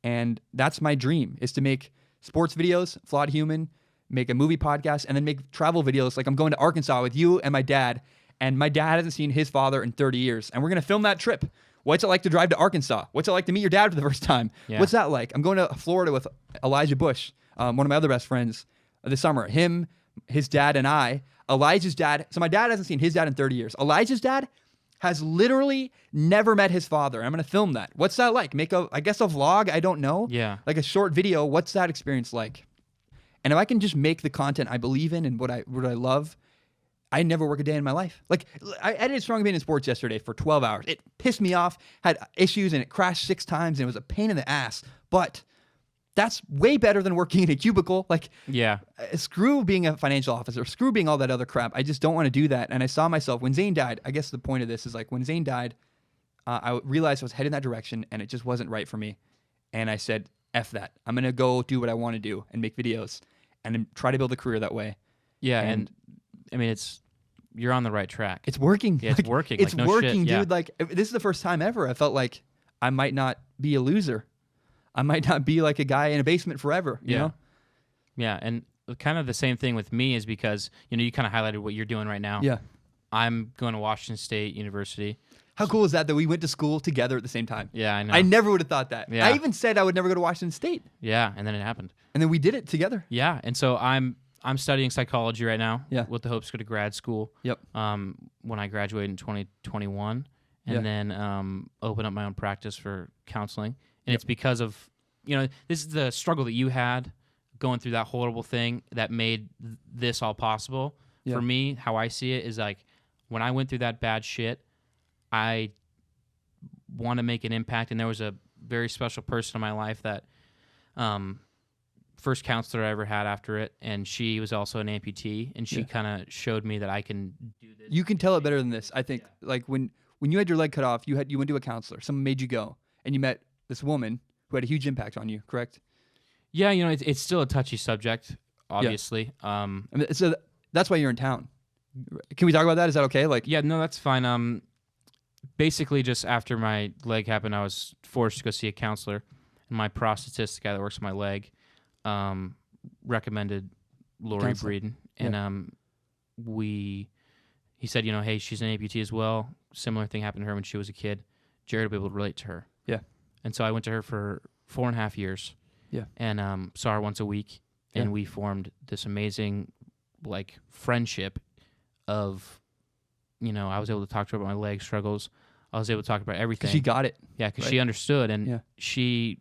And that's my dream, is to make sports videos, Flawed Human, make a movie podcast, and then make travel videos. Like, I'm going to Arkansas with you and my dad hasn't seen his father in 30 years. And we're going to film that trip. What's it like to drive to Arkansas? What's it like to meet your dad for the first time? Yeah. What's that like? I'm going to Florida with Elijah Bush, one of my other best friends, this summer. Him, his dad, and I. Elijah's dad. So my dad hasn't seen his dad in 30 years. Elijah's dad has literally never met his father. I'm going to film that. What's that like? Make a vlog? I don't know. Yeah. Like a short video. What's that experience like? And if I can just make the content I believe in and what I love, I never work a day in my life. Like, I edited Strong Opinion Sports yesterday for 12 hours. It pissed me off, had issues, and it crashed 6 times, and it was a pain in the ass. But that's way better than working in a cubicle. Like, screw being a financial officer, screw being all that other crap. I just don't want to do that. And I saw myself, when Zane died, I guess the point of this is, like, when Zane died, I realized I was heading that direction, and it just wasn't right for me. And I said, F that. I'm going to go do what I want to do and make videos and try to build a career that way. Yeah, and I mean, you're on the right track. It's working. Yeah, it's working. It's like, no working, shit. dude. Yeah. Like, this is the first time ever I felt like I might not be a loser. I might not be like a guy in a basement forever, you know? Yeah, and kind of the same thing with me is because, you kind of highlighted what you're doing right now. Yeah. I'm going to Washington State University. How cool is that we went to school together at the same time? Yeah, I know. I never would have thought that. Yeah. I even said I would never go to Washington State. Yeah, and then it happened. And then we did it together. Yeah, and so I'm studying psychology right now with the hopes to go to grad school. Yep. When I graduate in 2021, and then open up my own practice for counseling. And it's because of, this is the struggle that you had going through that horrible thing that made this all possible. For me, how I see it is like, when I went through that bad shit, I want to make an impact. And there was a very special person in my life that first counselor I ever had after it, and she was also an amputee, and she kind of showed me that I can do this. You can tell it better than this. I think like when you had your leg cut off, you went to a counselor. Someone made you go, and you met this woman who had a huge impact on you. Correct? Yeah, it's still a touchy subject, obviously. I mean, so that's why you're in town. Can we talk about that? Is that okay? Like, yeah, no, that's fine. Basically, just after my leg happened, I was forced to go see a counselor, and my prosthetist, the guy that works on my leg, recommended Lori Breeden, and he said, hey, she's an amputee as well. Similar thing happened to her when she was a kid. Jared will be able to relate to her. Yeah. And so I went to her for 4.5 years. Yeah. And saw her once a week, and we formed this amazing, like, friendship of, I was able to talk to her about my leg struggles. I was able to talk about everything. Because she got it. Yeah, because she understood, and she,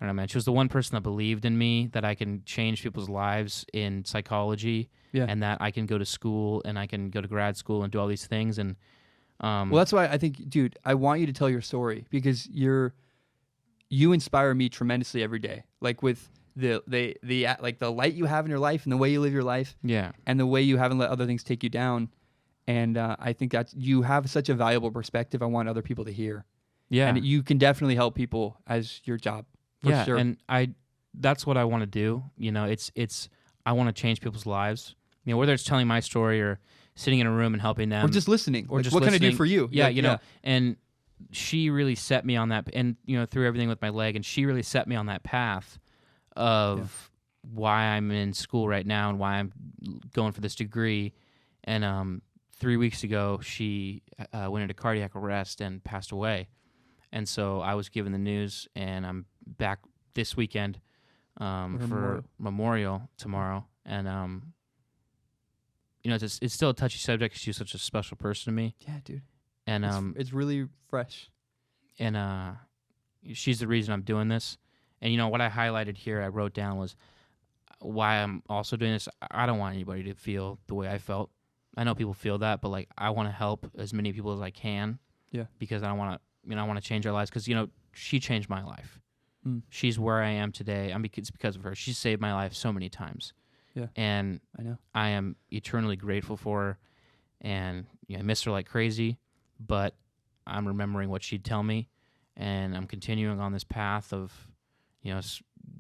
I don't know, man, she was the one person that believed in me, that I can change people's lives in psychology, and that I can go to school, and I can go to grad school and do all these things. And well, that's why I think, dude, I want you to tell your story, because you inspire me tremendously every day. Like with the light you have in your life and the way you live your life. Yeah. And the way you haven't let other things take you down. And I think that you have such a valuable perspective I want other people to hear. Yeah. And you can definitely help people as your job. For sure. And that's what I want to do. I want to change people's lives. Whether it's telling my story or sitting in a room and helping them. Or just listening. Or like, just what listening. can I do for you? Yeah, and she really set me on that, and through everything with my leg, and she really set me on that path of why I'm in school right now and why I'm going for this degree. And 3 weeks ago, she went into cardiac arrest and passed away. And so I was given the news, and I'm back this weekend for Memorial tomorrow. And it's still a touchy subject because she was such a special person to me. Yeah, dude. And it's really fresh. And she's the reason I'm doing this. And what I highlighted here, I wrote down, was why I'm also doing this. I don't want anybody to feel the way I felt. I know people feel that, but like I want to help as many people as I can. Yeah. Because I want to, I want to change their lives. Because she changed my life. She's where I am today. It's because of her. She saved my life so many times. Yeah. And I know. I am eternally grateful for her. And I miss her like crazy, but I'm remembering what she'd tell me, and I'm continuing on this path of,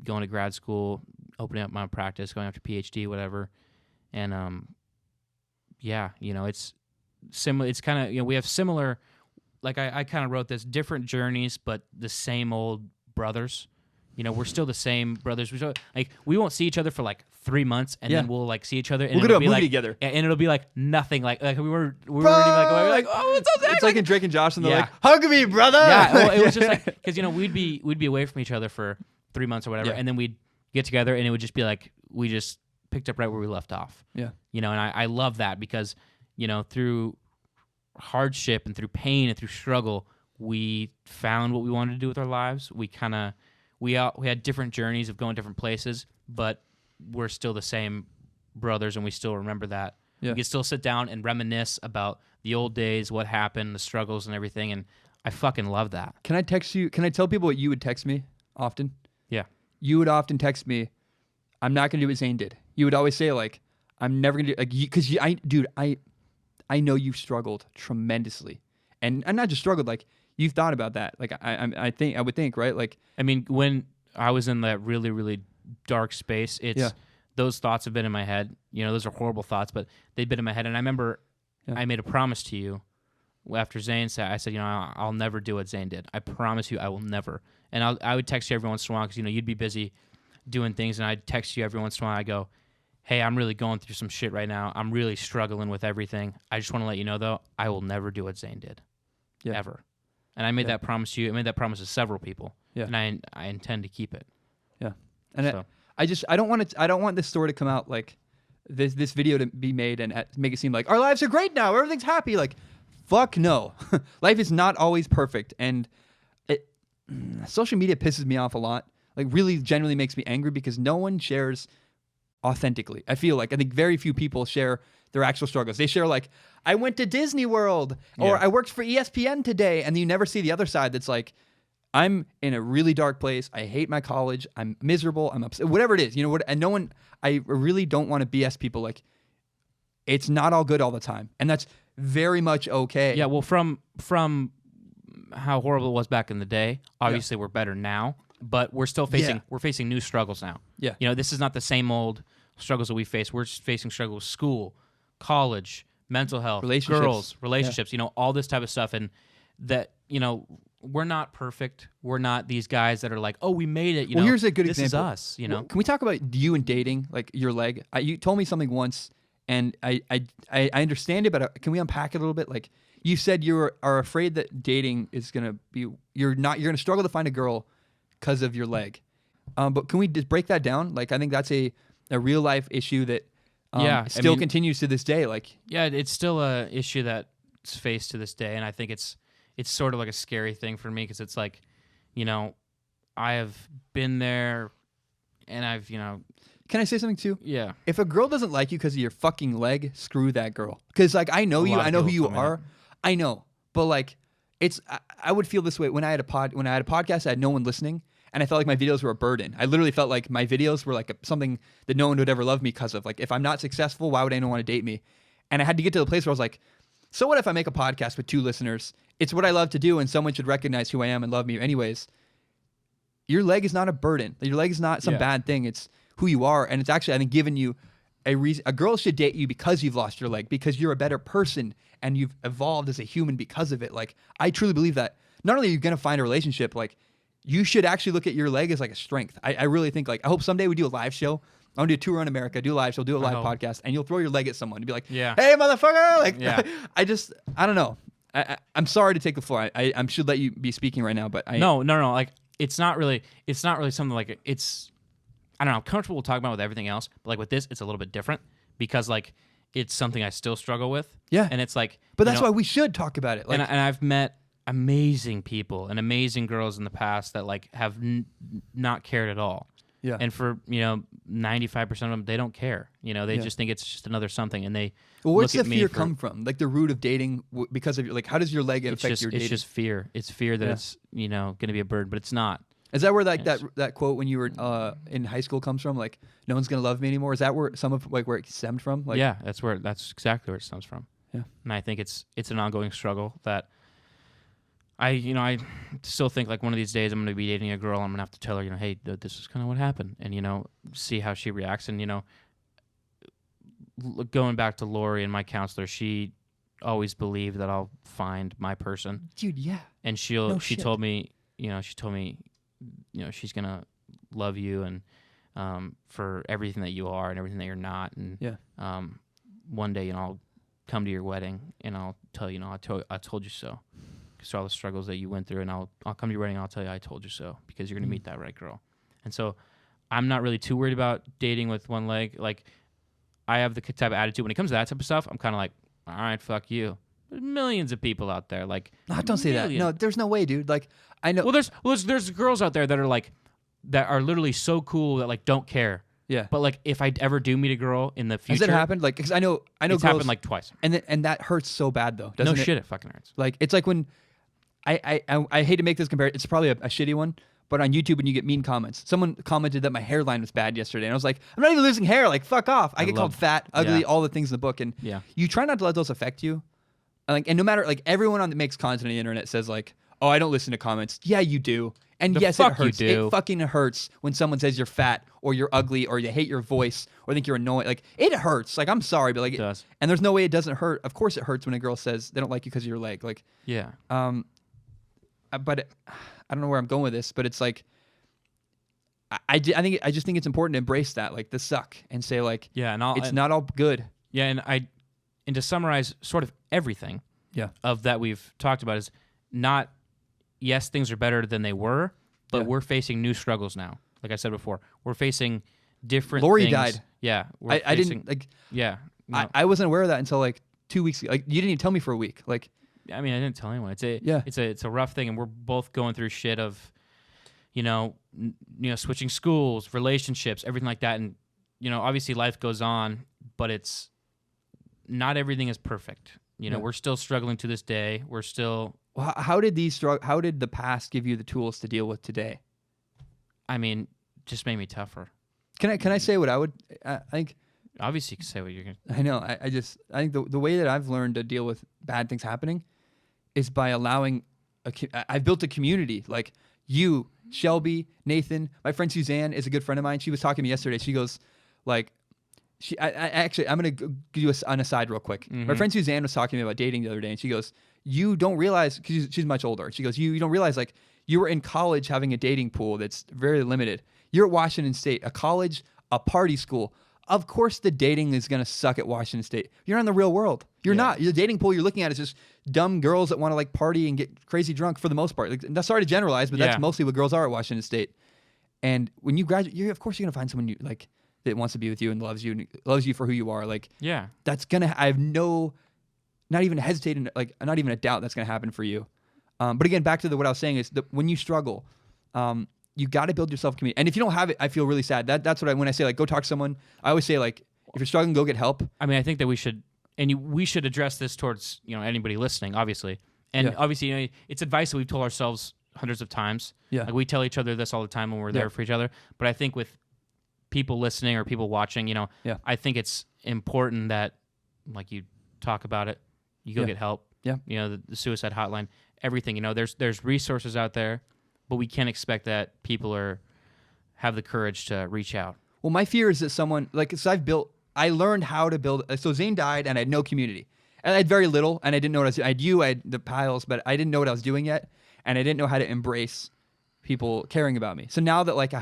going to grad school, opening up my practice, going after PhD, whatever. And it's similar. It's kind of we have similar. Like I kind of wrote this, different journeys, but the same old brothers. We're still the same brothers. We won't see each other for like 3 months, and then we'll like see each other. And we'll go to a movie like, together, and it'll be like nothing. Like we weren't even like, oh, what's up, Zach? It's like in Drake and Josh, and they're like, hug me, brother. Yeah, well, it was just like because we'd be away from each other for 3 months or whatever, and then we'd get together, and it would just be like we just picked up right where we left off. Yeah, and I love that because through hardship and through pain and through struggle, we found what we wanted to do with our lives. We had different journeys of going different places, but we're still the same brothers, and we still remember that. Yeah. We can still sit down and reminisce about the old days, what happened, the struggles and everything, and I fucking love that. Can I text you? Can I tell people what you would text me often? Yeah. You would often text me, I'm not going to do what Zane did. You would always say, like, I'm never going to do, like, because I know you've struggled tremendously. And not just struggled, like, you've thought about that. Like, I would think, right? Like, I mean, when I was in that really, really dark space, those thoughts have been in my head. Those are horrible thoughts, but they've been in my head. And I remember I made a promise to you after Zane said, I said, I'll never do what Zane did. I promise you I will never. And I would text you every once in a while because, you'd be busy doing things. And I'd text you every once in a while. I go, hey, I'm really going through some shit right now. I'm really struggling with everything. I just want to let you know, though, I will never do what Zane did. Yeah. Ever. And I made that promise to you. I made that promise to several people. Yeah. And I intend to keep it. Yeah. And I don't want this story to come out like this video to be made and make it seem like our lives are great now. Everything's happy. Like, fuck no. Life is not always perfect. And social media pisses me off a lot. Like, really genuinely makes me angry because no one shares authentically. I think very few people share their actual struggles. They share like, I went to Disney World or I worked for ESPN today, and you never see the other side that's like, I'm in a really dark place. I hate my college. I'm miserable. I'm upset. Whatever it is, you know what? And no one. I really don't want to BS people. Like, it's not all good all the time, and that's very much okay. Yeah. Well, from how horrible it was back in the day, obviously we're better now, but we're still facing new struggles now. Yeah. You know, this is not the same old struggles that we face. We're facing struggles: school, college, mental health, girls, relationships. You know, all this type of stuff, and that, you know, we're not perfect. We're not these guys that are like, oh, we made it. You know, here's a good example. This is us. You know, Can we talk about you and dating, like your leg? You told me something once, and I understand it, but can we unpack it a little bit? Like, you said you are afraid that dating is gonna be you're gonna struggle to find a girl because of your leg. But can we just break that down? Like, I think that's a real life issue that still continues to this day. Like, yeah, it's still a issue that's faced to this day, and I think it's sort of like a scary thing for me because it's like, you know, I have been there, and I've, you know. Can I say something too? Yeah. If a girl doesn't like you because of your fucking leg, screw that girl. Because like I know you, I know who you are, I know. But like, I would feel this way when I had a podcast. I had no one listening, and I felt like my videos were a burden. I literally felt like my videos were like something that no one would ever love me because of. Like, if I'm not successful, why would anyone want to date me? And I had to get to the place where I was like, so what if I make a podcast with 2 listeners? It's what I love to do, and someone should recognize who I am and love me anyways. Your leg is not a burden. Your leg is not some bad thing. It's who you are, and it's actually, I think, giving you a reason. A girl should date you because you've lost your leg, because you're a better person and you've evolved as a human because of it. Like, I truly believe that. Not only are you going to find a relationship, like, you should actually look at your leg as like a strength. I really think, like, I hope someday we do a live show. I want to do a tour around America, do a live show, do a live podcast, and you'll throw your leg at someone and be like, yeah, hey, motherfucker! Like, yeah. I don't know. I'm sorry to take the floor. I should let you be speaking right now, but no. Like, it's not really something like it's. I don't know. I'm comfortable talking about with everything else, but like with this, it's a little bit different because like it's something I still struggle with. Yeah, and it's like, but that's why we should talk about it. Like, and I've met amazing people and amazing girls in the past that like have not cared at all. Yeah, and for 95% of them, they don't care. You know, they just think it's just another something, and they. Well, where's the fear come from? Like the root of dating, because of like, how does your leg affect your dating? It's just fear. It's fear that it's going to be a burden, but it's not. Is that where like that quote when you were in high school comes from? Like, no one's gonna love me anymore. Is that where some of like where it stemmed from? Like, yeah, that's exactly where it stems from. Yeah, and I think it's an ongoing struggle that I still think like one of these days I'm gonna be dating a girl. I'm gonna have to tell her, hey, this is kind of what happened, and see how she reacts. And going back to Lori and my counselor, she always believed that I'll find my person. Dude, yeah. And she told me, she's gonna love you and for everything that you are and everything that you're not. And one day, I'll come to your wedding and I'll tell you, I told you so. Because all the struggles that you went through, and I'll come to your wedding and I'll tell you I told you so, because you're gonna meet that right girl. And so I'm not really too worried about dating with one leg. Like, I have the type of attitude when it comes to that type of stuff. I'm kind of like, all right, fuck you. There's millions of people out there. Like, no, don't say that. No, there's no way, dude. Like, I know. Well, there's girls out there that are like, that are literally so cool that like don't care. Yeah. But like, if I ever do meet a girl in the future, has it happened? Like, because I know it's girls, happened like twice. And that hurts so bad though. Doesn't no it? Shit, it fucking hurts. Like, it's like when I hate to make this comparison. It's probably a shitty one. But on YouTube, when you get mean comments, someone commented that my hairline was bad yesterday, and I was like, I'm not even losing hair. Like, fuck off. I get called fat, ugly, all the things in the book, and you try not to let those affect you. And no matter, like, everyone that makes content on the internet says like, oh, I don't listen to comments. Yeah, you do. And yes, it hurts. It fucking hurts when someone says you're fat or you're ugly or they hate your voice or think you're annoying. Like, it hurts. Like, I'm sorry, but like, it does. And there's no way it doesn't hurt. Of course, it hurts when a girl says they don't like you because of your leg. Like, yeah. But I don't know where I'm going with this, but it's like, I just think it's important to embrace that, like, the suck, and say like, it's not all good. Yeah, and to summarize sort of everything of that we've talked about is not, yes, things are better than they were, but we're facing new struggles now. Like I said before, we're facing different Lori things. died. Yeah. I didn't, like... Yeah. No. I wasn't aware of that until, like, 2 weeks ago. Like, you didn't even tell me for a week. Like... I mean, I didn't tell anyone. It's a rough thing, and we're both going through shit of, switching schools, relationships, everything like that. And, obviously life goes on, but it's not everything is perfect. We're still struggling to this day. We're still How did how did the past give you the tools to deal with today? I mean, just made me tougher. Can I say what I would? I think. Obviously, you can say what you're going to. I know. I think the way that I've learned to deal with bad things happening is by allowing. I've built a community like you, Shelby, Nathan. My friend Suzanne is a good friend of mine. She was talking to me yesterday. She goes, like, actually, I'm gonna give you an aside real quick. My friend Suzanne was talking to me about dating the other day, and she goes, "You don't realize," because she's much older. She goes, "You don't realize like you were in college having a dating pool that's very limited. You're at Washington State, a college, a party school. Of course, the dating is gonna suck at Washington State. You're not in the real world. You're not. The dating pool you're looking at is just dumb girls that want to like party and get crazy drunk for the most part. Like, sorry to generalize, but that's mostly what girls are at Washington State. And when you graduate, of course you're gonna find someone you like that wants to be with you and loves you for who you are. Like, that's gonna. I have not even hesitating, like not even a doubt that's gonna happen for you. But again, back to what I was saying is that when you struggle, you got to build yourself community. And if you don't have it, I feel really sad. That's what when I say like go talk to someone, I always say like if you're struggling, go get help. I mean, I think that we should address this towards anybody listening, obviously. And obviously, it's advice that we've told ourselves hundreds of times. Yeah, like we tell each other this all the time when we're there for each other. But I think with people listening or people watching, I think it's important that like you talk about it, you go get help. Yeah, the suicide hotline, everything. There's resources out there. But we can't expect that people have the courage to reach out. Well, my fear is that someone I learned how to build. So Zane died, and I had no community, and I had very little, and I didn't know what I was doing. I had the piles, but I didn't know what I was doing yet, and I didn't know how to embrace people caring about me. So now that like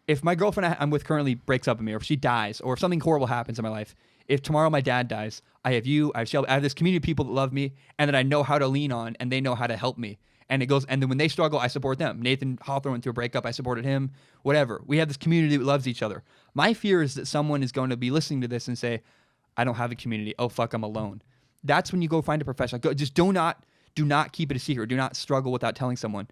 if my girlfriend I'm with currently breaks up with me, or if she dies, or if something horrible happens in my life, if tomorrow my dad dies, I have you, I have Shelby, I have this community of people that love me, and that I know how to lean on, and they know how to help me. And then when they struggle, I support them. Nathan Hawthorne went through a breakup, I supported him, whatever. We have this community that loves each other. My fear is that someone is going to be listening to this and say, I don't have a community. Oh, fuck, I'm alone. That's when you go find a professional. Just do not keep it a secret. Do not struggle without telling someone.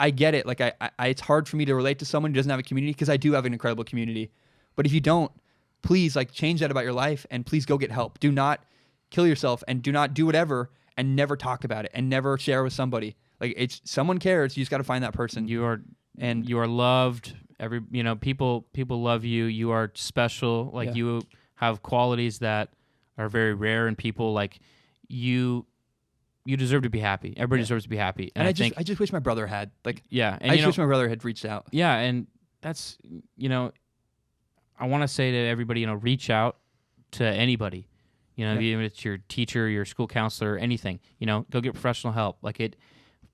I get it. Like it's hard for me to relate to someone who doesn't have a community because I do have an incredible community. But if you don't, please like change that about your life and please go get help. Do not kill yourself and do not do whatever and never talk about it and never share with somebody. Like someone cares. You just got to find that person. You are loved. People love you. You are special. Like you have qualities that are very rare in people. Like you deserve to be happy. Everybody deserves to be happy. And I just wish my brother had and I just wish my brother had reached out. Yeah, and that's I want to say to everybody, reach out to anybody. Even if it's your teacher, your school counselor, anything. Go get professional help. Like it.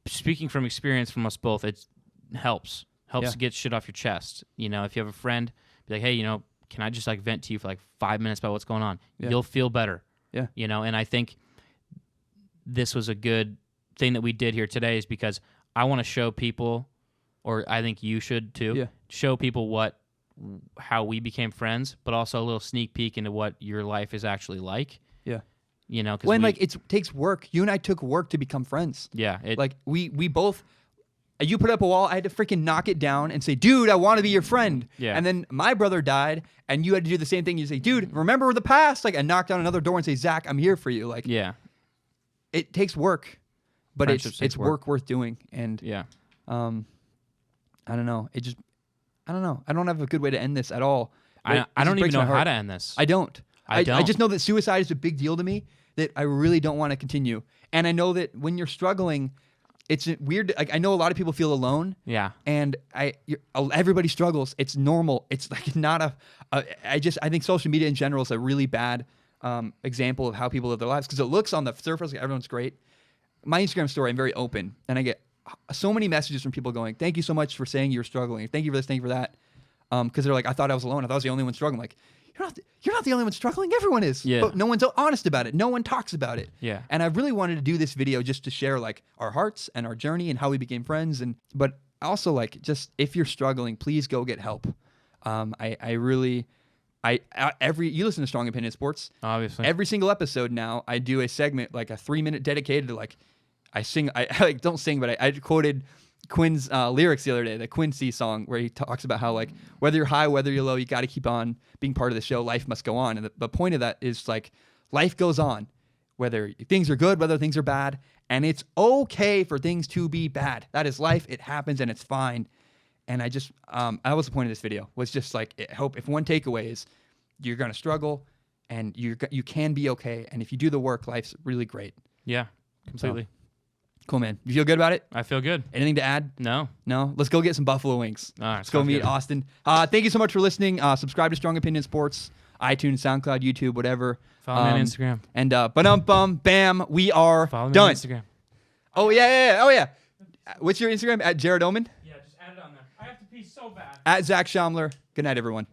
Speaking from experience from us both, it helps to get shit off your chest. If you have a friend, be like, hey, can I just like vent to you for like 5 minutes about what's going on? You'll feel better. Yeah. And I think this was a good thing that we did here today is because I want to show people, or I think you should too, show people how we became friends, but also a little sneak peek into what your life is actually like. Yeah. When it takes work. You and I took work to become friends. Yeah. We both, you put up a wall, I had to freaking knock it down and say, dude, I want to be your friend. Yeah. And then my brother died and you had to do the same thing. You say, dude, remember the past? Like I knocked on another door and say, Zach, I'm here for you. Like, it takes work, but it's work worth doing. And I don't know. I don't know. I don't have a good way to end this at all. I don't even know how to end this. I don't. I just know that suicide is a big deal to me, that I really don't want to continue. And I know that when you're struggling, it's weird. Like I know a lot of people feel alone. Yeah. And everybody struggles. It's normal. It's like not I think social media in general is a really bad example of how people live their lives because it looks on the surface like everyone's great. My Instagram story, I'm very open, and I get so many messages from people going, "Thank you so much for saying you're struggling. Thank you for this. Thank you for that." Because they're like, "I thought I was alone. I thought I was the only one struggling." Like, you're not the only one struggling. Everyone is. Yeah. But no one's honest about it. No one talks about it. Yeah. And I really wanted to do this video just to share like our hearts and our journey and how we became friends. But also like just if you're struggling, please go get help. You listen to Strong Opinion Sports. Obviously. Every single episode now, I do a segment like a 3-minute dedicated to like I don't sing, but I quoted Quinn's lyrics the other day, the Quincy song, where he talks about how like whether you're high, whether you're low, you got to keep on being part of the show. Life must go on, and the point of that is like life goes on, whether things are good, whether things are bad, And it's okay for things to be bad. That is life. It happens and it's fine. And I just, that was the point of this video, was just like, I hope if one takeaway is you're going to struggle and you can be okay. And if you do the work, life's really great. Yeah, completely. So, cool, man. You feel good about it? I feel good. Anything to add? No. No? Let's go get some buffalo wings. All right, Let's go meet good. Austin. Thank you so much for listening. Subscribe to Strong Opinion Sports, iTunes, SoundCloud, YouTube, whatever. Follow me on Instagram. And ba-dum-bum, bam, we are Follow me done. on Instagram. Oh, yeah. Oh, yeah. What's your Instagram? At Jared Oman? Yeah, just add it on there. I have to pee so bad. At Zach Shomler. Good night, everyone.